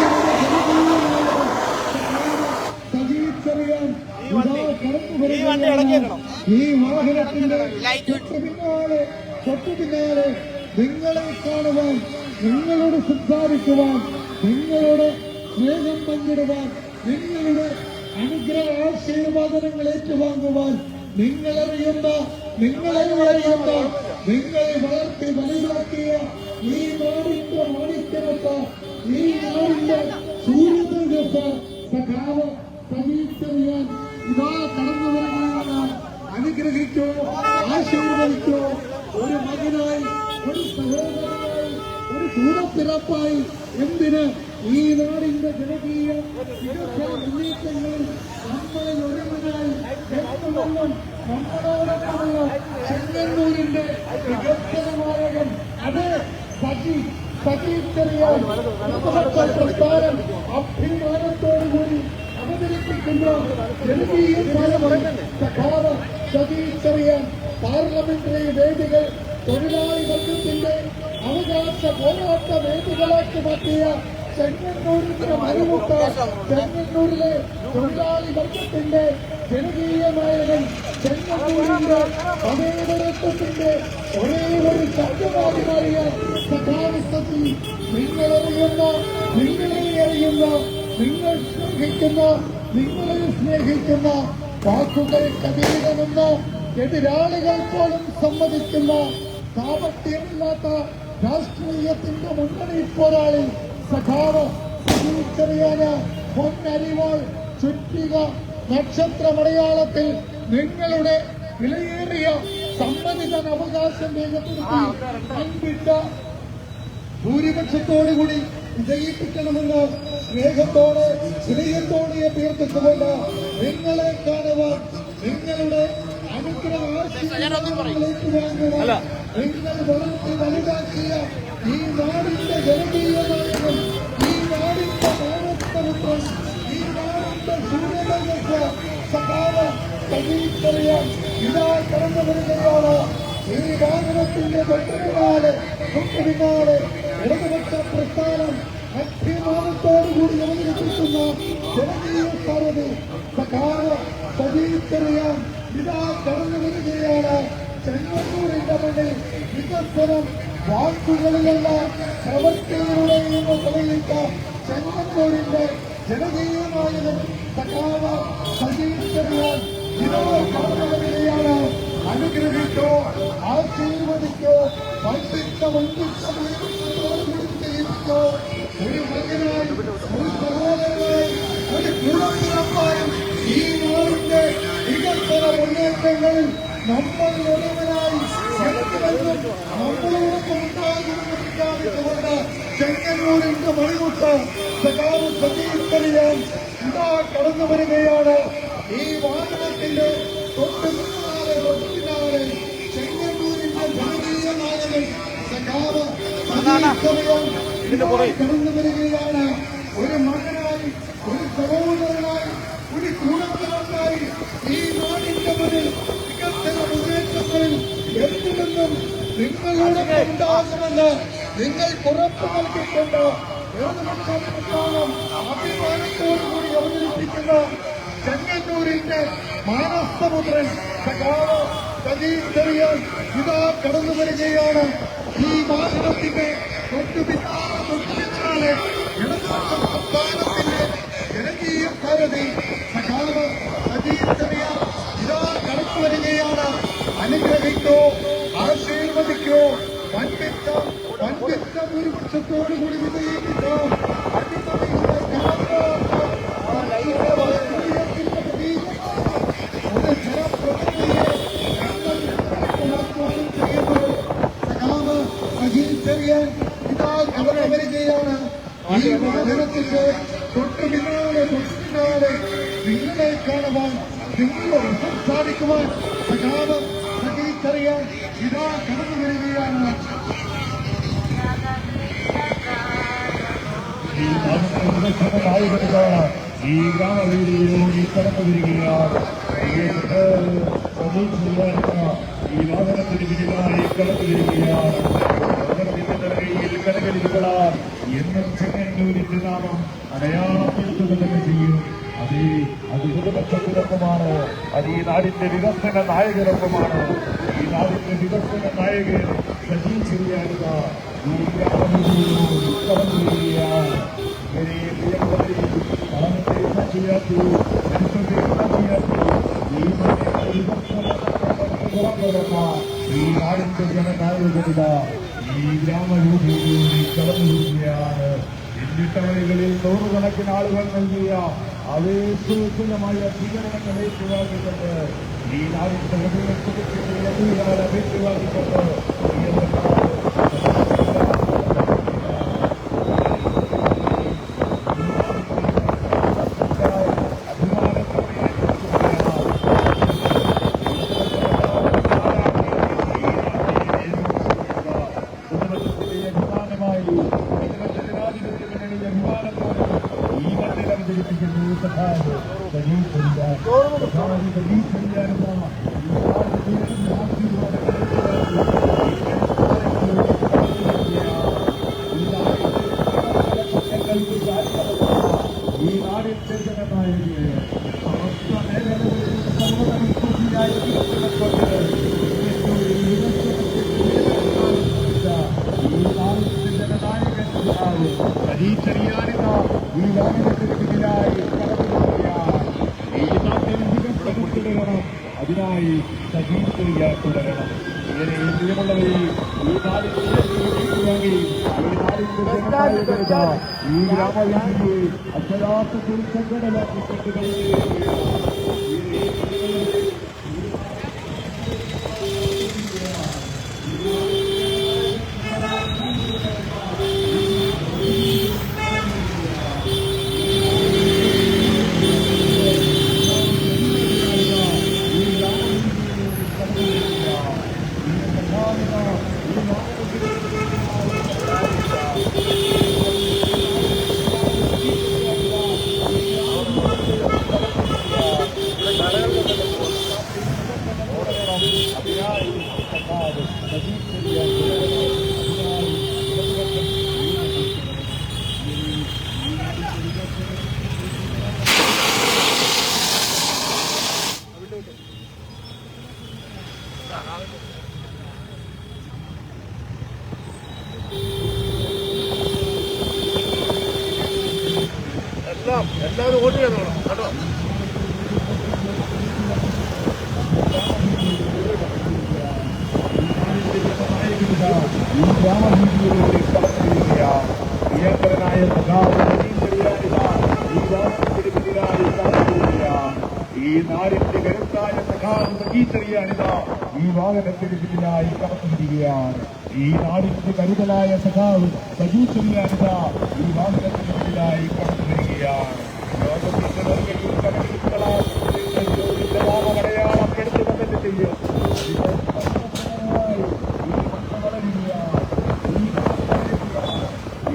ജനകീയമായവൻ സജീച്ചറിയാൻ ഈ വാഹനത്തിന്റെ തൊട്ടു പിന്നാലെ നിങ്ങളെ കാണുവാൻ, നിങ്ങളോട് സംസാരിക്കുവാൻ, നിങ്ങളോട് സ്നേഹം പങ്കിടുവാൻ, നിങ്ങളുടെ അനുഗ്രഹ ആശീർവാദങ്ങൾ ഏറ്റുവാങ്ങുവാൻ, നിങ്ങളറിയുന്ന, നിങ്ങളെ അറിയുന്ന, നിങ്ങൾ വളർത്തി വലുതാക്കിയ ഈ നാടിന്റെ മാണിക്യമത്ത, ഈ നാടിന്റെ സൂര്യതേജസ്സ സഖാവ് സജീച്ചറിയാൻ ഇതാ കടന്നു വരികയാണ്. അനുഗ്രഹിക്കോ, ആശീർവദിക്കോ. ഒരു മകനായി, ഒരു സഹോദരനായി, ഒരു കൂടപ്പിറപ്പായി, എന്തിന് ഈ നാടിന്റെ ജനകീയ വികസന മുന്നേറ്റങ്ങളിൽ നമ്മളിൽ ഒരുവനായി എന്നുവെന്നും നമ്മളോടൊപ്പമുള്ള ചെങ്ങന്നൂരിന്റെ വികസനമായകൻ അത് സജീച്ചറിയാൻ പ്രസ്ഥാനം അഭിമാനത്തോടുകൂടി അവതരിപ്പിക്കുന്ന ജനകീയ സഖാവ് സജീച്ചറിയാൻ പാർലമെന്ററി വേദികൾ തൊഴിലാളി വർഗത്തിന്റെ അവകാശ പോരാട്ട വേദികളാക്കി മാറ്റിയ ചെങ്ങന്നൂരിന്റെ മരുമുട്ട, ചെങ്ങന്നൂരിലെ തൊഴിലാളി വർഗത്തിന്റെ ജനകീയമായവൻ, ചെങ്ങന്നൂരിന്റെ മതേതരത്വത്തിന്റെ ഒരേ ഒരു ശബ്ദമായി മാറിയ സഖാവ് സജി. നിങ്ങളറിയുന്ന, നിങ്ങളെ അറിയുന്ന, നിങ്ങൾ സ്നേഹിക്കുന്ന, നിങ്ങളെ സ്നേഹിക്കുന്ന വാക്കുകൾക്കതീതമെന്ന് എതിരാളികൾ പോലും സമ്മതിക്കുന്ന കാപട്യമില്ലാത്ത രാഷ്ട്രീയത്തിന്റെ മുന്നണി പോരാളി സഖാവ് സജീച്ചറിയാന് പൊന്നരിവാൾ ചുറ്റിക നക്ഷത്ര മലയാളത്തിൽ നിങ്ങളുടെ വിലയേറിയ സമ്മതിദാന അവകാശം രേഖപ്പെടുത്തി വൻപിച്ച ഭൂരിപക്ഷത്തോടുകൂടി വിജയിപ്പിക്കണമെന്ന് സ്നേഹത്തോടെ സ്നേഹത്തോടെ അഭ്യർത്ഥിച്ചുകൊണ്ട് നിങ്ങളെ കാണുവാൻ, നിങ്ങളുടെ അനുഗ്രഹ ആശീർവാദങ്ങളിലേക്ക് വാങ്ങുവാൻ, നിങ്ങൾ വളർത്തി വലുതാക്കിയ ഈ നാടിന്റെ ജനകീയനായകൻ, ഈ നാടിന്റെ മാനത്തമുദ്രൻ, ഈ നാടിന്റെ സൂര്യതേജസ്സ സഖാവ് സജീച്ചറിയാൻ ഇതാ കടന്നു വരികയാണ്. ഈ വാഹനത്തിന്റെ തൊട്ടുപിന്നാലെ ഇടതുപക്ഷ പ്രസ്ഥാനം അഭിമാനത്തോടുകൂടി അവതരിപ്പിക്കുന്ന ജനകീയ സാരഥി സഖാവ് സജീച്ചറിയാൻ ഇതാ കടന്നു വരികയാണ്. ചെങ്ങന്നൂരിന്റെ മണ്ണിൽ വികസനം വാക്കുകളിലല്ല പ്രവൃത്തികളുടെയും തെളിയിച്ച ചെങ്ങന്നൂരിന്റെ ജനകീയമായതും സഖാവ് സജീച്ചറിയാൻ ഇതാ കടന്നു വരികയാണ്. അനുഗ്രഹിക്കോ, ആശീർവദിക്കോ, വൻപിച്ച വിജയിപ്പിക്കോ. ഒരു മകനായി, ഒരു സഹോദരനായി, ഒരു കുടുംബമായി ഈ നാടിന്റെ വികസന മുന്നേറ്റങ്ങളിൽ നമ്മൾ ഒരുവനായി നമ്മളോടൊപ്പം ഉണ്ടാകുമെന്ന് പ്രഖ്യാപിച്ചുകൊണ്ട് ചെങ്ങന്നൂരിന്റെ മണിമുട്ട് സഖാവ് സജീച്ചറിയാൻ ഇതാ കടന്നു വരികയാണ്. ഈ വാഹനത്തിന്റെ തൊട്ടുപിന്നാലെ ചെങ്ങന്നൂരിന്റെ സഖാവ് സജീവൻ കടന്നു വരികയാണ്. ഒരു മകനായി, ഒരു സഹോദരനായി, ഒരു ഗുണക്കാരനായി ഈ നാടിന്റെ മുന്നിൽ വികസന മുന്നേറ്റങ്ങളിൽ എന്തിനെന്നും നിങ്ങളോടൊപ്പം ഉണ്ടാകുമെന്ന് നിങ്ങൾ ഉറപ്പ് നൽകിക്കൊണ്ട് ഇടതുപക്ഷപ്രസ്ഥാനം അഭിമാനത്തോടുകൂടി അവതരിപ്പിക്കുന്ന ചെങ്ങന്നൂരിന്റെ മാനസപുത്രൻ സഖാവ് സജീവ് ചെറിയാൻ ഇതാ കടന്നു വരികയാണ്. ഈ വാഹനത്തിന്റെ തൊട്ടുപിന്നാലെ ഇടതുപക്ഷ പ്രസ്ഥാനത്തിന്റെ ജനകീയ സാരഥി സഖാവ് സജീവ് ചെറിയാൻ ഇതാ കടന്നു വരികയാണ്. അനുഗ്രഹിക്കോ, ആശീർവദിക്കോ, വൻപിച്ച ഭൂരിപക്ഷത്തോടുകൂടി വിജയിപ്പിച്ച അടിമതിയുടെ ഒരു ജനപ്രതിനിധിയെ സഖാവ് സജീവ് ചെറിയാൻ ഇതാ കടന്നു വരികയാണ്. ഈ വാഹനത്തിന്റെ തൊട്ടു പിന്നാലെ നിങ്ങളെ കാണുവാൻ, നിങ്ങളോട് സംസാരിക്കുവാൻ സഖാവ് സജീവ് ചെറിയാൻ ഇതാ കടന്നു വരികയാണ്. ഈ ഗ്രാമവേദിയിലൂടെ കടന്നു വരികയാണ്. ഈ വാഹനത്തിന് പിന്നിലായി കടന്നു വരികയാണ്. കടകളിലുകളാൽ എന്നും ചെങ്ങന്നൂരിന്റെ നാമം അടയാളപ്പെടുത്തുക തന്നെ ചെയ്യും. അത് ഇടതുപക്ഷത്തിനൊപ്പമാണ്. അത് ഈ നാടിന്റെ വികസന നായകനൊപ്പമാണ്. ഈ നാടിന്റെ വികസന നായകൻ സജീവ് ചെറിയാനിത ഈ ഗ്രാമവേദിയിലൂടെ കടന്നു വരികയാണ്. ഈ നാടിന്റെ ജനനായകനിത ഈ ഗ്രാമരൂപയിലൂടെ കടന്നു വരികയാണ്. എന്നിട്ടവഴികളിൽ നൂറുകണക്കിന് ആളുകൾ നൽകിയ അവേശമായ സ്വീകരണങ്ങൾ ഏറ്റുവാങ്ങിക്കൊണ്ട് ഈ നാടിന്റെ ഹൃദയത്തിൽ അപേക്ഷവാങ്ങിക്കൊണ്ട് ഈ നാടിന്റെ ജനനായകന് സമസ്ത മേഖലകളിൽ സർവ്വതവിശ്വസിയായി ഈ നാടിന്റെ ജനനായകൻ സജീവ് ചെറിയാനിത ഈ വാഹനത്തിന് പിന്നിലായി കടന്നുപോവുകയാണ്. ഈ നാട്ടിൽ വികസനം തുടരണം. അതിനായി സജീവ് ചെറിയാൻ തുടരണം. ഇങ്ങനെ പ്രിയമുള്ളവരെ, ഈ നാടിന്റെ വാങ്ങി ഈ നാടിന്റെ ജനനായകനിത ഈ ഗ്രാമവേദിയെ അക്ഷരാർത്ഥത്തിൽ സംഘടനാക്കിക്കൊണ്ട് എല്ലാവരും വോട്ട് ചെയ്തോളാം കേട്ടോ. ഈ ഗ്രാമവീതിയിലൂടെ കടന്നുവരികയാണ്. പ്രിയങ്കരനായ സഖാവ് സജീവ് ചെറിയാനിത ഈ ഗ്രാമത്തിന് പിന്നിലായി കടന്നുവരികയാണ്. ഈ നാടിന്റെ കരുത്തായ സഖാവ് സജീവ് ചെറിയാനിത ഈ വാഹനത്തിന് പിന്നിലായി കടന്നുവരികയാണ്. ഈ നാടിന്റെ കരുതലായ സഖാവ് സജീവ് ചെറിയാനിത ഈ വാഹനത്തിന് പിന്നിലായി കടന്നുവരികയാണ്. ലോകത്തിന്റെ നെറുകയിൽ കടലികളാൽ നാമമടയാളപ്പെടുത്തുക തന്നെ ചെയ്യും. ഈ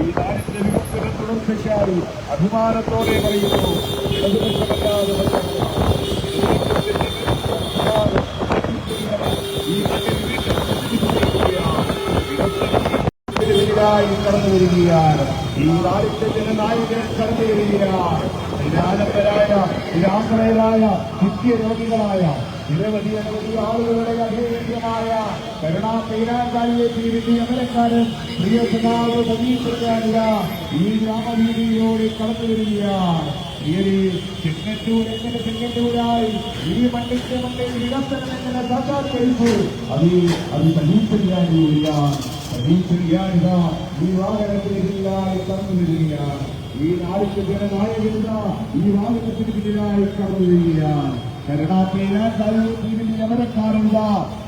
ഈ നാടിന്റെ വികസന തുടർച്ചയ്ക്കായി അഭിമാനത്തോടെ പറയുന്നു. ഇടതുപക്ഷമല്ലാതെ ഈ നാട്ടിൽ കടന്നു വരികയാണ്. ഈ നാടിന്റെ ജനനായകൻ കടന്നു വരികയാണ്. നിരാലംബരായ നിരാശ്രയരായ നിത്യരോഗികളായ നിരവധി ആളുകളുടെ അധേയമായ കരുണാപീരാകാരിയെ തീരുന്ന അമരക്കാരൻ പ്രിയ സഖാവ് സതീശനായ ഈ ഗ്രാമവീതിയിലൂടെ കടന്നു വരികയാണ്. ചെങ്ങന്നൂർ എങ്ങനെ ചെങ്ങന്നൂരായി ഈ മണ്ണിന്റെ മണ്ണിൽ വികസനം എങ്ങനെ സാക്ഷാത്കരിച്ചു അത് സതീശനായി വരികയാണ്. സതീശനായ ഈ വാഹനത്തിനെതിരായി കടന്നു വരികയാണ്. ഈ നാടിന്റെ ജനനായകരുന്ന ഈ വാഹനത്തിന് പിന്നിലായി കടന്നു വരികയാണ്. കരുണാപീരാകാരിയെ അമരക്കാരുള്ള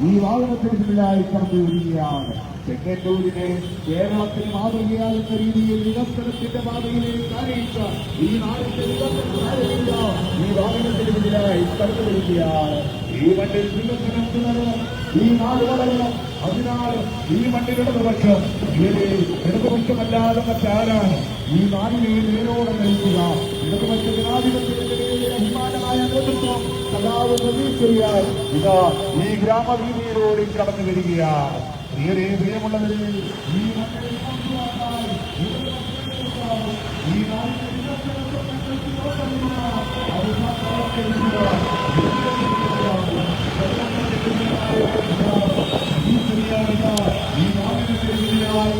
ഈ വാഹനത്തിന് പിന്നിലായി കടന്നു വരികയാണ്. ചെങ്ങന്നൂരിനെ കേരളത്തിന് മാതൃകയാകുന്ന രീതിയിൽ വികസനത്തിന്റെ പാതയിലേക്ക് ആനയിച്ച ഈ നാടിന്റെ വികസനത്തിനായില്ല ഈ വാഹനത്തിന് പിന്നിലായി കടന്നു വരികയാണ്. ഈ മണ്ണിൽ വികസനം തുടരണം, ഈ നാട് വളരണം. അതിനാൽ ഈ മണ്ണിലിടതുപക്ഷം ഇടതുപക്ഷമല്ലാതെ മറ്റാരാണ് ഈ നാടിനെ നേരോടെ നയിക്കുക? ഇടതുപക്ഷ ജനാധിപത്യത്തിന്റെ അഭിമാനമായ നേതൃത്വം സഖാവ് സതീശനായി ഇതാ ഈ ഗ്രാമവീതിയിലൂടെ കടന്നു വരികയാണ്. പ്രിയമുള്ളവരെ, ഈ മണ്ണിൽ ഈ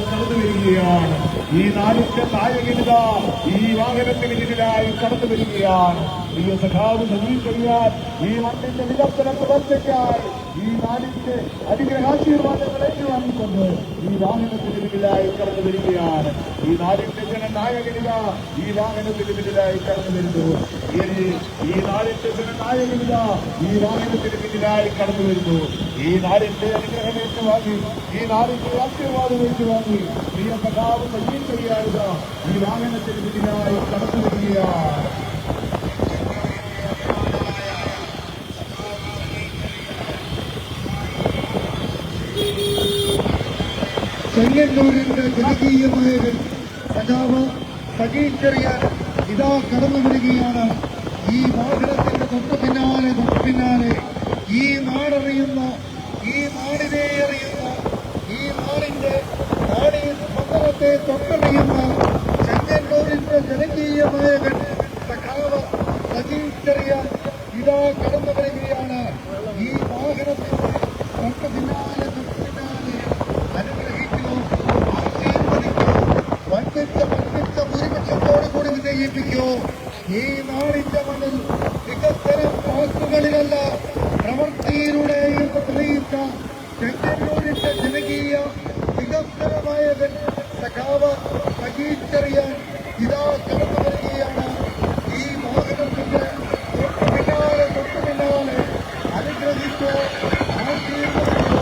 കടന്നു വരികയാണ്. ഈ നാടിന്റെ നായകനിത ഈ വാഹനത്തിന് പിന്നിലായി കടന്നു വരികയാണ്. പ്രിയ സഖാവ് സതീശനായി ഈ മണ്ണിന്റെ വികസന തുടർച്ചയ്ക്കായി ഈ നാടിന്റെ അനുഗ്രഹാശീർവാദങ്ങൾ ഏറ്റുവാങ്ങിക്കൊണ്ട് ഈ വാഹനത്തിന് പിന്നിലായി കടന്നു വരികയാണ്. ഈ നാടിന്റെ ജനനായകനിത ഈ വാഹനത്തിന് പിന്നിലായി കടന്നു വരുന്നു. ഈ നാടിന്റെ ജനനായകനിത ഈ വാഹനത്തിന് പിന്നിലായി കടന്നു വരുന്നു. ഈ നാടിന്റെ അനുഗ്രഹം ഏറ്റുവാങ്ങി ഈ നാടിന്റെ ആശീർവാദം ഏറ്റുവാങ്ങി പ്രിയ സഖാവ് സതീശനായ ഈ വാഹനത്തിന് പിന്നിലായി കടന്നു വരികയാണ്. ചെങ്ങന്നൂരിന്റെ ജനകീയമായ സഖാവ് സതീശനായ ഇതാ കടന്നു വരികയാണ്. ഈ വാഹനത്തിന്റെ തൊട്ടു പിന്നാലെ ഈ നാടറിയുന്ന ഈ നാടിനെ അറിയുന്ന ഈ നാടിന്റെ സ്പന്ദനത്തെ തൊട്ടറിയുന്ന ചെങ്ങന്നൂരിന്റെ ജനകീയമായ സഖാവ് സതീശനായ ഇതാ കടന്നു വരികയാണ്. ഈ വാഹനത്തിന്റെ തൊട്ടു പിന്നാലെ വൻപിച്ച ഭൂരിപക്ഷത്തോടു കൂടി വിജയിപ്പിക്കൂ. ഈ നാടിന്റെ മണ്ണിൽ വികസനം വാക്കുകളിലല്ല പ്രവൃത്തിയിലൂടെയും തെളിയിച്ച ചെങ്ങന്നൂരിന്റെ ജനകീയ വികസനമായ സഖാവ് സതീശനായി ഇതാ കടന്നു വരികയാണ്. ഈ വാഹനത്തിന്റെ തൊട്ടു പിന്നാലെ അനുഗ്രഹിച്ചോ ആശീർവദിച്ചോ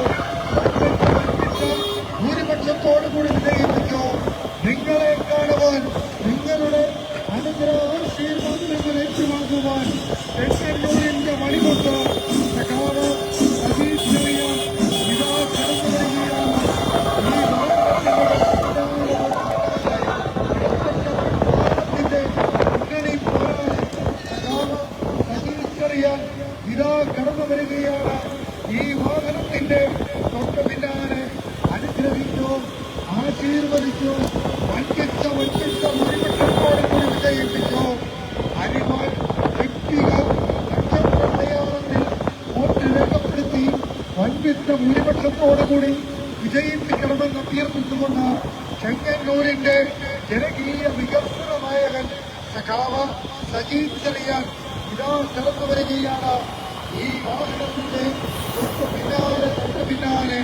ഭൂരിപക്ഷത്തോടുകൂടി വിജയിപ്പിച്ചോ. നിങ്ങളെ കാണുവാൻ നിങ്ങളുടെ അനുഗ്രഹാശീർവാദങ്ങൾ ഏറ്റുവാങ്ങുവാൻ ചെങ്ങന്നൂരിന്റെ മണിമുട്ട് സഖാവ് സതീശനായി ഇതാ കടന്നു വരികയാണ്. ഈ വാഹനത്തിന്റെ മുന്നണി പോരാളി സഖാവ് സതീശനായി ഇതാ കടന്നു വരികയാണ്. ഈ വാഹനത്തിന്റെ തൊട്ടു പിന്നാലെ അനുഗ്രഹിച്ചോ ആശീർവദിച്ചോ വൻപിച്ച ഭൂരിപക്ഷത്തോടെ കൂടി വിജയിപ്പിച്ചോ. അരിമാൻ വ്യക്തിക നക്ഷത്രമലയാളത്തിൽ വോട്ട് രേഖപ്പെടുത്തി വൻപിച്ച ഭൂരിപക്ഷത്തോടുകൂടി വിജയിപ്പിക്കണമെന്ന് അഭ്യർത്ഥിച്ചുകൊണ്ട് ചെങ്ങന്നൂരിന്റെ ജനകീയ വികസന നായകൻ സഖാവ് സതീശനായി ഇതാ കടന്നു വരികയാണ്. ഈ വാഹനത്തിന്റെ തൊട്ടു പിന്നാലെ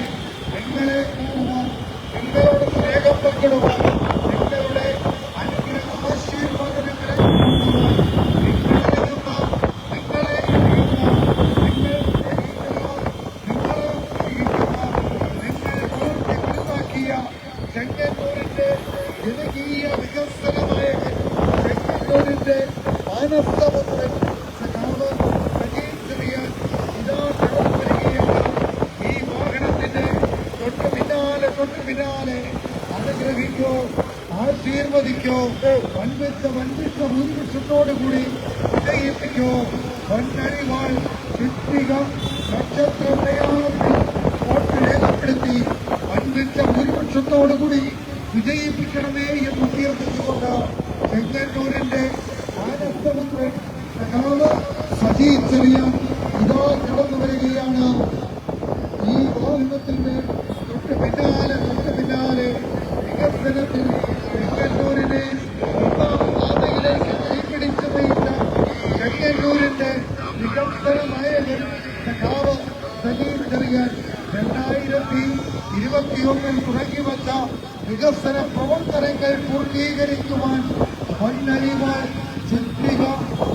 നിങ്ങളെ കാണുവാൻ നിങ്ങളോട് സ്നേഹം പങ്കിടുവാൻ നിങ്ങളുടെ അനുഗ്രഹാശീർവാദങ്ങളെ ചെങ്ങന്നൂരിന്റെ ജനകീയ വികസനമായ ചെങ്ങന്നൂരിന്റെ മാനസപുത്രൻ സഖാവ് സതീശനായി ഇതാ കടന്നു വരികയാണ്. ഈ വാഹനത്തിന്റെ തൊട്ടു പിന്നാലെ അനുഗ്രഹിക്കോ ആശീർവദിക്കോ. വൻപിച്ച ഭൂരിപക്ഷത്തോടുകൂടി വിജയിപ്പിക്കോ. പൊന്നരിവാൾ ചിത്രിക നക്ഷത്രമലയാളത്തിൽ വോട്ട് രേഖപ്പെടുത്തി വൻപിച്ച ഭൂരിപക്ഷത്തോടുകൂടി വിജയിപ്പിക്കണമേ എന്ന് അഭ്യർത്ഥിച്ചുകൊണ്ട് ചെങ്ങന്നൂരിന്റെ മാനസപുത്രൻ സജി ചെറിയാൻ ഇതാ കടന്നു വരികയാണ്. ഈ വാഹനത്തിന്റെ തൊട്ട് പിന്നാലെ വികസനത്തിൽ ചെങ്ങന്നൂരിനെ ഒന്നാം പാതയിലേക്ക് കൈപിടിച്ചു നയിച്ച ചെങ്ങന്നൂരിന്റെ വികസന നായകൻ സഖാവ് സജി ചെറിയാൻ 2021 തുടങ്ങിവച്ച വികസന പ്രവർത്തനങ്ങൾ പൂർത്തീകരിക്കുവാൻ പൊന്നരിവാൾ ചിത്രിക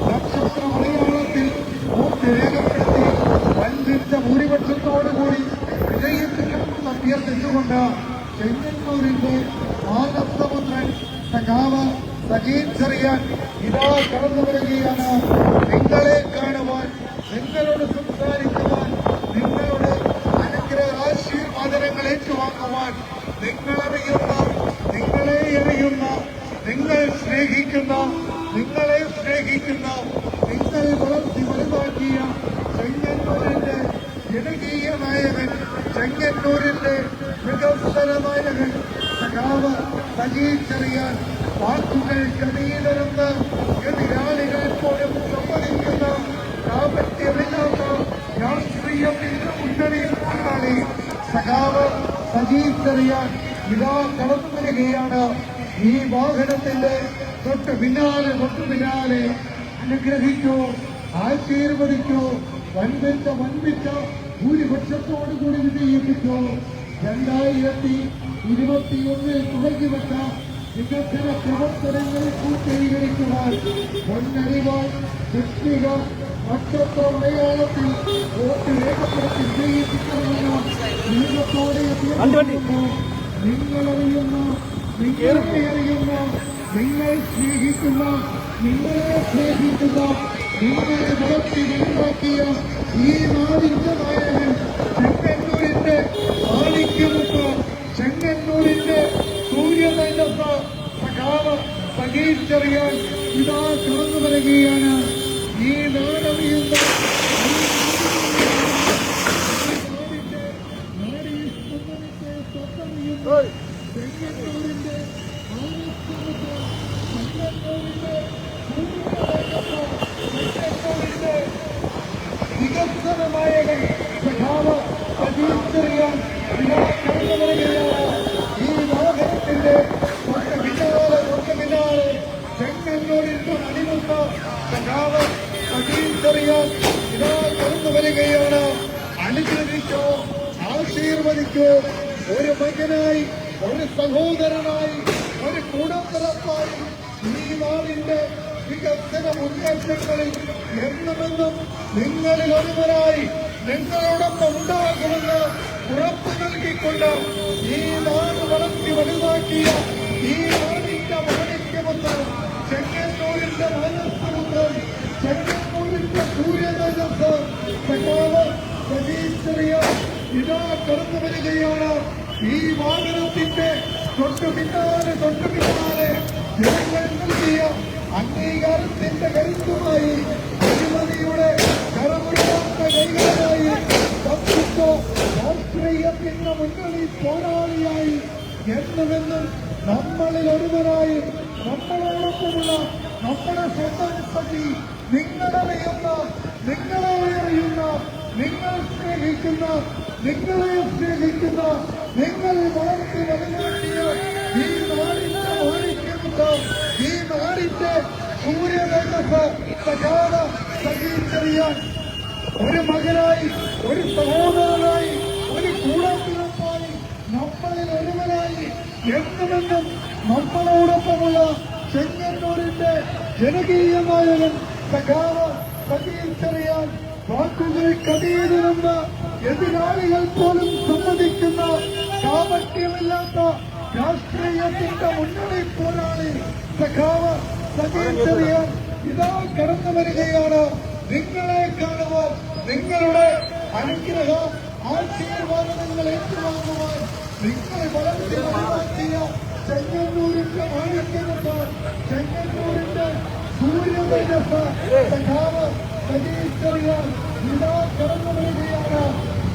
നക്ഷത്ര മലയാളത്തിൽ വോട്ട് രേഖപ്പെടുത്തി വൻപിച്ച ഭൂരിപക്ഷത്തോടുകൂടി വിജയിപ്പിക്കണമെന്ന് അഭ്യർത്ഥിച്ചുകൊണ്ട് ചെങ്ങന്നൂരിന്റെ മാനസപുത്രൻ സഖാവ് സജി ചെറിയാൻ ഇതാ കടന്നു വരികയാണ്. നിങ്ങളെ കാണുവാൻ, നിങ്ങളോട് സംസാരിക്കുവാൻ, നിങ്ങളുടെ ആശീർവാദനങ്ങൾ ഏറ്റുവാങ്ങുവാൻ, നിങ്ങളെ അറിയുന്ന, നിങ്ങൾ സ്നേഹിക്കുന്ന, നിങ്ങൾ വളർത്തി വലുതാക്കിയ ചെങ്ങന്നൂരിന്റെ ജനകീയ നായകൻ, ചെങ്ങന്നൂരിന്റെ വികസന നായകൻ സഖാവ് സജി ചെറിയാൻ വാക്കുകൾക്കതീതരെന്ന് എതിരാളികൾ പോലും സമ്മതിക്കുന്ന പ്രാപത്യമില്ലാത്ത രാഷ്ട്രീയത്തിന്റെ മുന്നണിയിൽ പങ്കാളി സഖാവ് സജി ചെറിയാൻ ഇതാ കടന്നു വരികയാണ്. ഈ വാഹനത്തിന്റെ തൊട്ട് പിന്നാലെ അനുഗ്രഹിക്കൂ, ആശീർവദിക്കൂ. വൻപിച്ച ഭൂരിപക്ഷത്തോടുകൂടി വിജയിപ്പിക്കൂ. 2021 തുടങ്ങിവെച്ച വികസന പ്രവർത്തനങ്ങളെ പൂർത്തീകരിക്കുവാൻ പൊന്നരിവാൾ ചിത്രിക നക്ഷത്ര മലയാളത്തിൽ വോട്ട് രേഖപ്പെടുത്തി വിജയിപ്പിക്കണമെന്ന് നിയമത്തോടെ അഭ്യർത്ഥിക്കുന്നു. നിങ്ങളറിയുന്ന, നിങ്ങൾ സ്നേഹിക്കുന്ന, നിങ്ങളെ വളർത്തി വലുതാക്കിയ ഈ നാടിന്റെ നായകൻ ചെങ്ങന്നൂരിന്റെ മാണിക്യമുത്ത്, ചെങ്ങന്നൂരിന്റെ സൂര്യതേജസ് സഖാവ് സജി ചെറിയാൻ ഇതാ കടന്നു വരികയാണ്. ഈ നാടറിയുന്ന ചെങ്ങന്നൂരിന്റെ വികസന നായകൻ സഖാവ് സജി ചെറിയാൻ ഇതാ കടന്നു വരികയാണ്. ഈ വാഹനത്തിന്റെ തൊട്ട് പിന്നാലെ ചെങ്ങന്നൂരിന്റെ അണിമുത്ത സഖാവ് സജി ചെറിയാൻ ഇതാ കടന്നു വരികയാണ്. അനുഗ്രഹിക്കോ, ആശീർവദിക്കോ. ഒരു മകനായി, ഒരു സഹോദരനായി, ഒരു കൂടപ്പിറപ്പായി ഈ നാടിന്റെ വികസന മുന്നേറ്റങ്ങളിൽ എന്നുമെന്നും നിങ്ങളിൽ ഒരുവരായി നിങ്ങളോടൊപ്പം ഉണ്ടാകുമെന്ന് ഉറപ്പു നൽകിക്കൊണ്ട് ഈ നാട് വളർത്തി വലുതാക്കിയ ഈ നാടിന്റെ മാണിക്യമുത്ത്, ചെങ്ങന്നൂരിന്റെ മനസ്സുമുത്ത്, ചെങ്ങന്നൂരിന്റെ സൂര്യതേജസ് സഖാവ് സജി ചെറിയാൻ ഇതാ കടന്നു വരികയാണ്. ഈ വാഹനത്തിന്റെ തൊട്ടു പിന്നാലെ ജനങ്ങൾ നൽകിയ അംഗീകാരത്തിന്റെ കരുത്തുമായി അഴിമതിയുടെ കരമുഴാത്ത കൈകളായി രാഷ്ട്രീയത്തിന്റെ മുന്നണി പോരാളിയായി എന്നുമെന്നും നമ്മളിൽ ഒരുവരായി നമ്മളോടൊപ്പമുള്ള നമ്മുടെ സ്വന്തം സജി, നിങ്ങളറിയുന്ന, നിങ്ങളെ സ്നേഹിക്കുന്ന, നിങ്ങൾ വളർത്തി വലുതാക്കിയ ഈ നാടിന്റെ മാണിക്യമുത്ത്, ഈ നാടിന്റെ സൂര്യതേജസ് സഖാവ് സജി ചെറിയാൻ ഒരു മകനായി, ഒരു സഹോദരനായി, ഒരു കൂടപ്പിറപ്പായി, നമ്മളിൽ ഒരുവനായി എന്നുമെന്നും നമ്മളോടൊപ്പമുള്ള ചെങ്ങന്നൂരിന്റെ ജനകീയ നായകൻ സഖാവ് സജി ചെറിയാൻ വാക്കുകൾക്കതീതരെന്ന് എതിരാളികൾ പോലും സമ്മതിക്കുന്ന കാപട്യമില്ലാത്ത രാഷ്ട്രീയത്തിന്റെ മുന്നണി പോരാളി സഖാവ് സജി ചെറിയാൻ ഇതാ കടന്നു വരികയാണ്. നിങ്ങളെ കാണുവാൻ, നിങ്ങളുടെ അനുഗ്രഹ ആശീർവാദങ്ങൾ ഏറ്റുവാങ്ങുവാൻ, നിങ്ങളെ വളർത്തി വലുതാക്കിയ ചെങ്ങന്നൂരിന്റെ ചെങ്ങന്നൂരിന്റെ സൂര്യതേജസ് സഖാവ് സജീഷ് ചെറിയാൻ ഇതാ കടന്നു വരികയാണ്.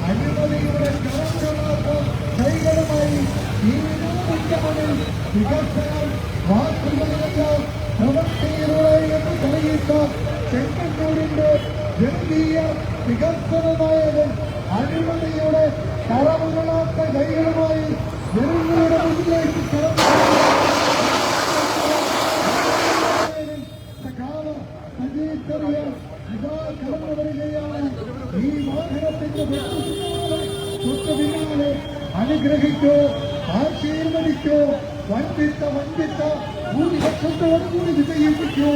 അഴിമതിയുടെ കടന്നുകളാത്ത കൈകളുമായി ഈ നാടിന്റെ മണ്ണിൽ വികസനം വാക്കുകളിലല്ല പ്രവൃത്തിയിലൂടെ എന്ന് തെളിയിച്ച ചെങ്ങന്നൂരിന്റെ ജനകീയ വികസന നായകൻ അഴിമതിയുടെ കടവുകളാത്ത കൈകളുമായി ജനങ്ങളുടെ മുന്നിലേക്ക് കടന്നു സഖാവ് സജീഷ് ചെറിയാൻ ഇതാ കടന്നു വരികയാണ്. ഈ വാഹനത്തിന്റെ തൊട്ട് പിന്നാലെ അനുഗ്രഹിക്കോ ആശീർവദിക്കോ വഞ്ചിച്ച ഭൂരിപക്ഷത്തോടുകൂടി വിജയിപ്പിക്കോ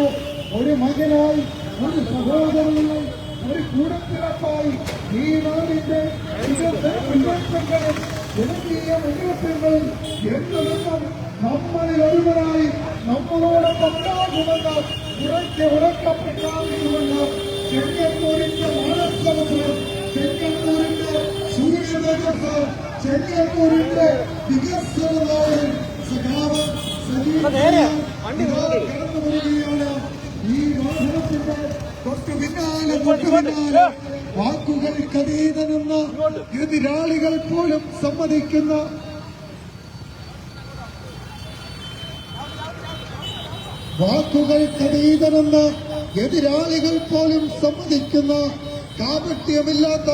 ഒരു മകനായി ഒരു സഹോദരനായി ഒരു കൂടപ്പിറപ്പായി ഈ നാടിന്റെ മുന്നേറ്റങ്ങളും ജനകീയ മുന്നേറ്റങ്ങളും എന്നുമെന്നും നമ്മളിൽ ഒരുവരായി നമ്മളോടൊപ്പം ഉണ്ടാകുമെന്ന് ഉറക്കെ പ്രഖ്യാപിക്കുമെന്ന് ചെങ്ങന്നൂരിന്റെ മാനസമുദ്രം, ചെങ്ങന്നൂരിന്റെ സൂര്യതേജസ്, ചെങ്ങന്നൂരിന്റെ വികസനമായ സഖാവ് സജീഷ് കടന്നു വരികയാണ്. ഈ വാഹനത്തിന്റെ തൊട്ടു പിന്നാലെ വാക്കുകൾക്കതീതനെന്ന എതിരാളികൾ പോലും സമ്മതിക്കുന്ന കാപട്യമില്ലാത്ത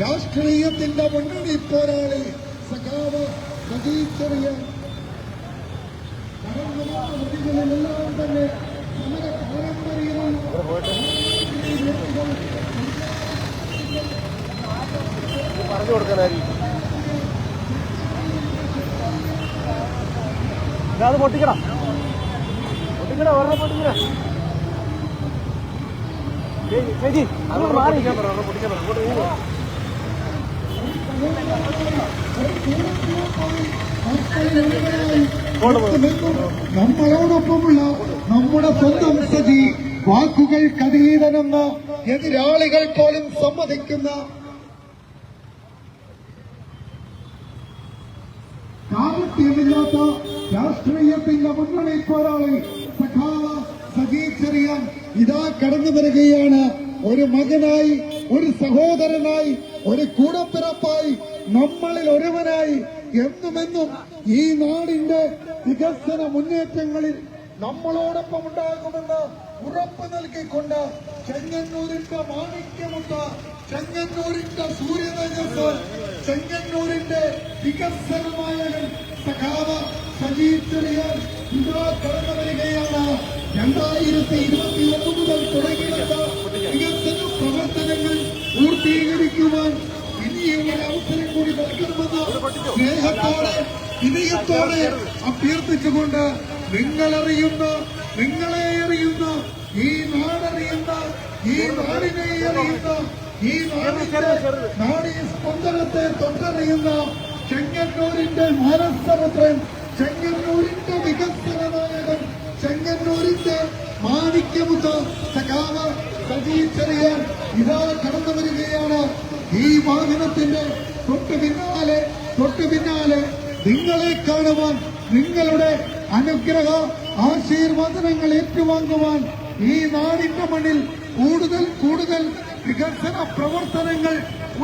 രാഷ്ട്രീയത്തിന്റെ മുന്നണി പോരാളി സഖാവ് സജീഷ് ചെറിയാൻ കടന്നുവെല്ലാം തന്നെ സമര പാരമ്പര്യവും പറഞ്ഞു കൊടുക്കാനായിരിക്കും. അത് പൊട്ടിക്കണം ഒരെണ്ണം പൊട്ടിക്കണ ചേച്ചി അങ്ങോട്ട് മാറിയിരിക്കാൻ പറഞ്ഞു പൊട്ടിക്കാൻ പറഞ്ഞു. നമ്മളോടൊപ്പമുള്ള നമ്മുടെ സ്വന്തം സജി വാക്കുകൾക്കതീതനെന്ന എതിരാളികൾ പോലും സമ്മതിക്കുന്ന കാപട്യമില്ലാത്ത രാഷ്ട്രീയത്തിന്റെ മുന്നണി പോരാളി സഖാവ് സജീഷ് ചെറിയാൻ ഇതാ കടന്നു വരികയാണ്. ഒരു മകനായി ഒരു സഹോദരനായി ഒരു കൂടപ്പിറപ്പായി നമ്മളിൽ ഒരുവനായി എന്നുമെന്നും ഈ നാടിന്റെ വികസന മുന്നേറ്റങ്ങളിൽ നമ്മളോടൊപ്പം ഉണ്ടാകുമെന്ന് ഉറപ്പ് നൽകിക്കൊണ്ട് ചെങ്ങന്നൂരിന്റെ മാണിക്യമുട്ട, ചെങ്ങന്നൂരിന്റെ സൂര്യതേജസ്, ചെങ്ങന്നൂരിന്റെ വികസനനായകൻ സഖാവ് സജീഷ് ചെറിയാൻ ഇതാ കടന്നു വരികയാണ്. 2021 മുതൽ തുടങ്ങിയെടുത്ത വികസന പ്രവർത്തനങ്ങൾ പൂർത്തീകരിക്കുവാൻ ഇനിയും ഒരു അവസരം കൂടി നൽകണമെന്ന് സ്നേഹത്തോടെ വിനയത്തോടെ അഭ്യർത്ഥിച്ചുകൊണ്ട് നിങ്ങളറിയുന്ന, നിങ്ങളെ അറിയുന്ന, ഈ നാടറിയുന്ന, ഈ നാടിനെ അറിയുന്ന, ഈ നാടിന്റെ നാടീ സ്പന്ദനത്തെ തൊട്ടറിയുന്ന ചെങ്ങന്നൂരിന്റെ മാനസപുത്രൻ, ചെങ്ങന്നൂരിന്റെ വികസന നായകൻ, ചെങ്ങന്നൂരിന്റെ മാണിക്യമുത്ത സഖാവ് സജീഷ് ചെറിയാൻ ഇതാ കടന്നു വരികയാണ്. ഈ വാഹനത്തിന്റെ തൊട്ടു പിന്നാലെ നിങ്ങളെ കാണുവാൻ, നിങ്ങളുടെ അനുഗ്രഹ ആശീർവാദങ്ങൾ ഏറ്റുവാങ്ങുവാൻ ഈ നാടിന്റെ മണ്ണിൽ കൂടുതൽ വികസന പ്രവർത്തനങ്ങൾ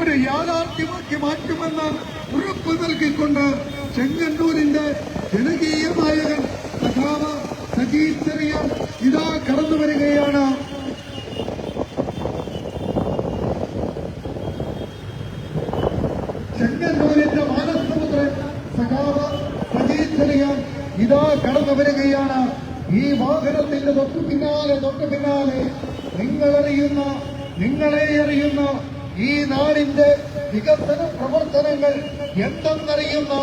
ഒരു യാഥാർത്ഥ്യമാക്കി മാറ്റുമെന്ന് ഉറപ്പ് നൽകിക്കൊണ്ട് ചെങ്ങന്നൂരിന്റെ ജനകീയ നായകൻ സഖാവ് സജീഷ് ചെറിയാൻ ഇതാ കടന്നു വരികയാണ്. ചെങ്ങന്നൂരിന്റെ മാനസപുത്രൻ സഖാവ് സജീഷ് ചെറിയാൻ ഇതാ കടന്നു വരികയാണ്. ഈ വാഹനത്തിന്റെ തൊട്ടു പിന്നാലെ നിങ്ങളറിയുന്ന, നിങ്ങളെ അറിയുന്ന, ഈ നാടിന്റെ വികസന പ്രവർത്തനങ്ങൾ എന്തെന്നറിയുന്ന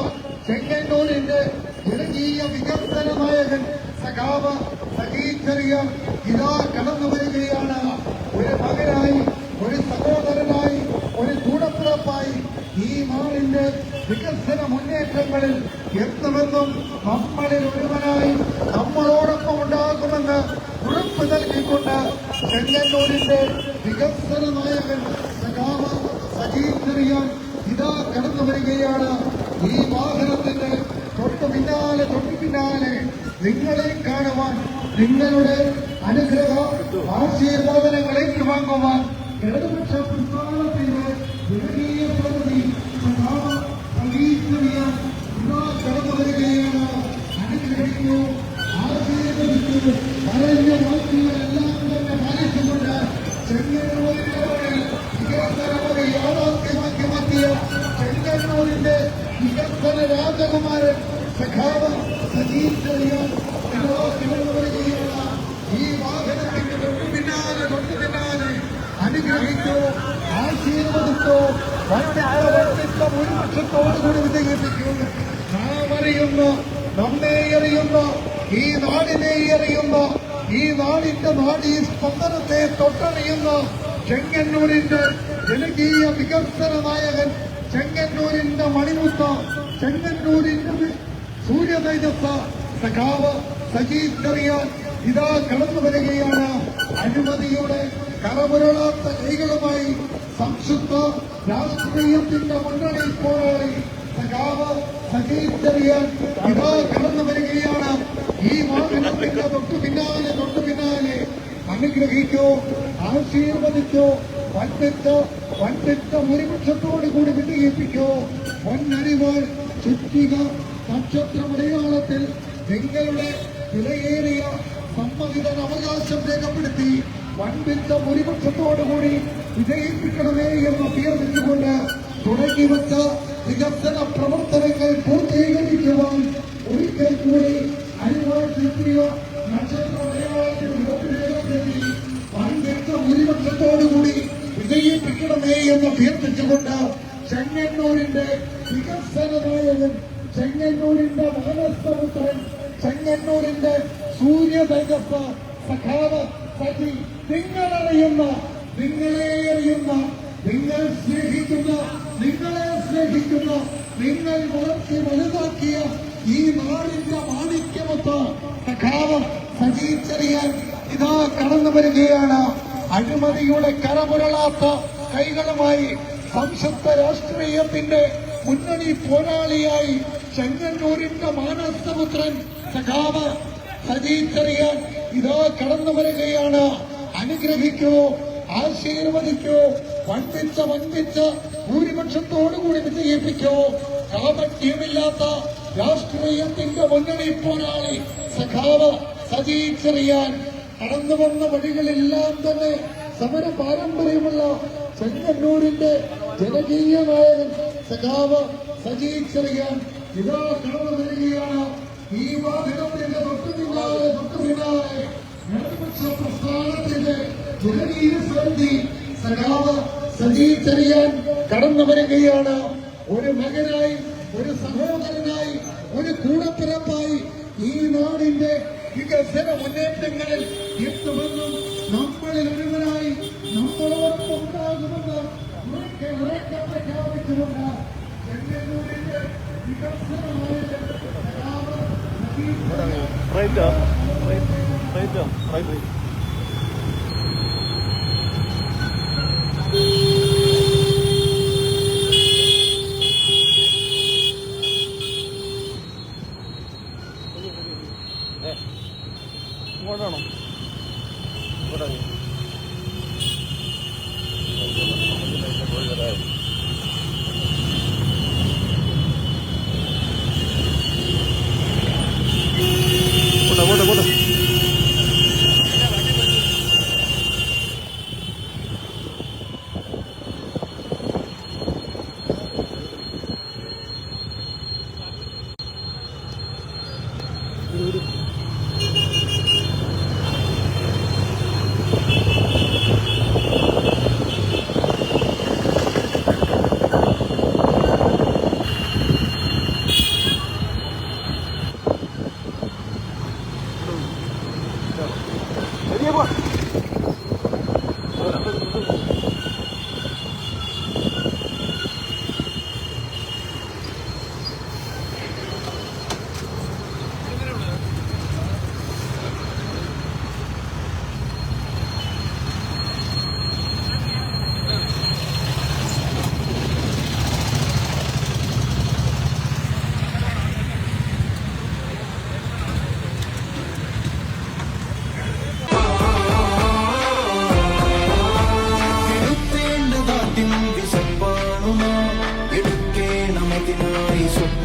ചെങ്ങന്നൂരിന്റെ ജനകീയ വികസന നായകൻ സഖാവ് സജീഷ് ചെറിയാൻ ഇതാ കടന്നു വരികയാണ്. ഒരു മകനായി, ഒരു സഹോദരനായി, ഒരു കൂടപ്പിറപ്പായി ഈ നാടിന്റെ വികസന മുന്നേറ്റങ്ങളിൽ എത്തുമെന്നും നമ്മളിൽ ഒരുവനായി നമ്മളോടൊപ്പം ഉണ്ടാകുമെന്ന് ഉറപ്പ് നൽകിക്കൊണ്ട് ചെങ്ങന്നൂരിന്റെ വികസന നായകൻ സഖാവ് സജീഷ് ചെറിയാൻ ഇതാ കടന്നു വരികയാണ്. ഈ വാഹനത്തിന്റെ തൊട്ടു പിന്നാലെ നിങ്ങളെ കാണുവാൻ, നിങ്ങളുടെ അനുഗ്രഹ ആശീർവാദങ്ങൾ ഏറ്റുവാങ്ങുവാൻ ഇടതുപക്ഷ പ്രസ്ഥാനത്തിന്റെ ജനകീയ പ്രകൃതി കടന്നു വരികയാണ്. അനുഗ്രഹിക്കൂ, ആശീർവദിക്കൂ, പറഞ്ഞ വാക്കുകളെല്ലാം തന്നെ പാലിച്ചുകൊണ്ട് ചെങ്ങന്നൂരിന്റെ യാഥാർത്ഥ്യമാക്കി മാറ്റിയ ചെങ്ങന്നൂരിന്റെ വികസന രാജകുമാരൻ സഖാവ് സജീവ് ചെറിയാൻ കടന്നു വരികയാണ്. ഈ വാഹനത്തിന്റെ തൊട്ടു പിന്നാലെ അനുഗ്രഹിക്കൂ, ആശീർവദിക്കൂ, ഭൂരിപക്ഷത്തോടുകൂടി വിജയിപ്പിക്കൂ. നാം അറിയുന്ന, നമ്മെ അറിയുന്ന, ഈ നാടിനെ അറിയുന്ന, ഈ നാടിന്റെ നാടീ സ്പന്ദനത്തെ തൊട്ടറിയുന്ന ചെങ്ങന്നൂരിന്റെ ജനകീയ വികസന നായകൻ, ചെങ്ങന്നൂരിന്റെ മണിമുത്ത, ചെങ്ങന്നൂരിന്റെ സൂര്യതേജസ് സഖാവ് സജീവ് ചെറിയാൻ ഇതാ കടന്നു വരികയാണ്. അഴിമതിയുടെ കറപുരളാത്ത കൈകളുമായി സംശുദ്ധ രാഷ്ട്രീയത്തിന്റെ മുന്നണി പോരാളി സഖാവ് സജീവ് ചെറിയാൻ ഇതാ കടന്നു വരികയാണ്. ഈ വാഹനത്തിന്റെ തൊട്ടു പിന്നാലെ അനുഗ്രഹിക്കൂ, ആശീർവദിക്കൂ, വൻപിച്ച ഭൂരിപക്ഷത്തോടു കൂടി വിജയിപ്പിക്കൂ. പൊന്നരിവാൾ ചുറ്റിക നക്ഷത്രമടയാളത്തിൽ നിങ്ങളുടെ വിലയേറിയ സമ്മതിത അവകാശം രേഖപ്പെടുത്തി വൻപിച്ച ഭൂരിപക്ഷത്തോടുകൂടി വിജയിപ്പിക്കണമേ എന്ന് അഭ്യർത്ഥിച്ചുകൊണ്ട് തുടങ്ങിവെച്ച വികസന പ്രവർത്തനങ്ങൾ പൂർത്തീകരിക്കുവാൻ ഒരിക്കൽ കൂടി അരിവാൾ ചുറ്റിക നക്ഷത്രമടയാളത്തിൽ രേഖപ്പെടുത്തി വൻപിച്ച ഭൂരിപക്ഷത്തോടുകൂടി വിജയിപ്പിക്കണമേ എന്ന് അഭ്യർത്ഥിച്ചുകൊണ്ട് ചെങ്ങന്നൂരിന്റെ വികസന നായകൻ, ചെങ്ങന്നൂരിന്റെ മാനസപുത്രൻ, ചെങ്ങന്നൂരിന്റെ സൂര്യതേജസ് സഖാവ് സജി, നിങ്ങളറിയുന്ന, നിങ്ങളെ അറിയുന്ന, നിങ്ങൾ സ്നേഹിക്കുന്ന, നിങ്ങളെ സ്നേഹിക്കുന്ന, നിങ്ങൾ വളർത്തി വലുതാക്കിയ ഈ നാടിന്റെ മാണിക്യമൊത്ത സഖാവ് സജീവ് ചെറിയാൻ ഇതാ കടന്നു വരികയാണ്. അഴിമതിയുടെ കരപുരളാത്ത കൈകളുമായി സംശുദ്ധ രാഷ്ട്രീയത്തിന്റെ മുന്നണി പോരാളിയായി ചെങ്ങന്നൂരിന്റെ മാനസപുത്രൻ സഖാവ് സജീവ് ചെറിയാൻ ഇതാ കടന്നു വരികയാണ്. അനുഗ്രഹിക്കൂ, ആശീർവദിക്കൂ, വൻപിച്ച ഭൂരിപക്ഷത്തോടുകൂടി വിജയിപ്പിക്കൂ. കാപട്യമില്ലാത്ത രാഷ്ട്രീയത്തിന്റെ മുന്നണി പോരാളി സഖാവ് സജീവ് ചെറിയാൻ കടന്നു വന്ന വഴികളെല്ലാം തന്നെ സമര പാരമ്പര്യമുള്ള ചെങ്ങന്നൂരിന്റെ ജനകീയ നായകൻ സഖാവ് സജീവ് ചെറിയാൻ ഇതാ കടന്നു വരികയാണ്. ഈ വാഹനത്തിന്റെ തൊട്ടു പിന്നാലെ ഇടതുപക്ഷ പ്രസ്ഥാനത്തിന്റെ ജനകീയ സാരഥി സഖാവ് സജീവ് ചെറിയാൻ കടന്നു വരികയാണ്. ഒരു മകനായി, ഒരു സഹോദരനായി, ഒരു കൂടപ്പിറപ്പായി ഈ നാടിന്റെ വികസന മുന്നേറ്റങ്ങളിൽ എത്തുമെന്നും നമ്മളിൽ ഒരുവനായി നമ്മളോടൊപ്പം ഉണ്ടാകുമെന്ന് ഉറക്കെ പ്രഖ്യാപിച്ചുകൊണ്ട് ചെങ്ങന്നൂരിന്റെ വികസനമായ റൈറ്റ് റൈറ്റ് റൈറ്റ് ഇങ്ങോട്ടാണോ? ഇങ്ങോട്ടാണ്. പോട്ടെ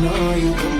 നായകൻ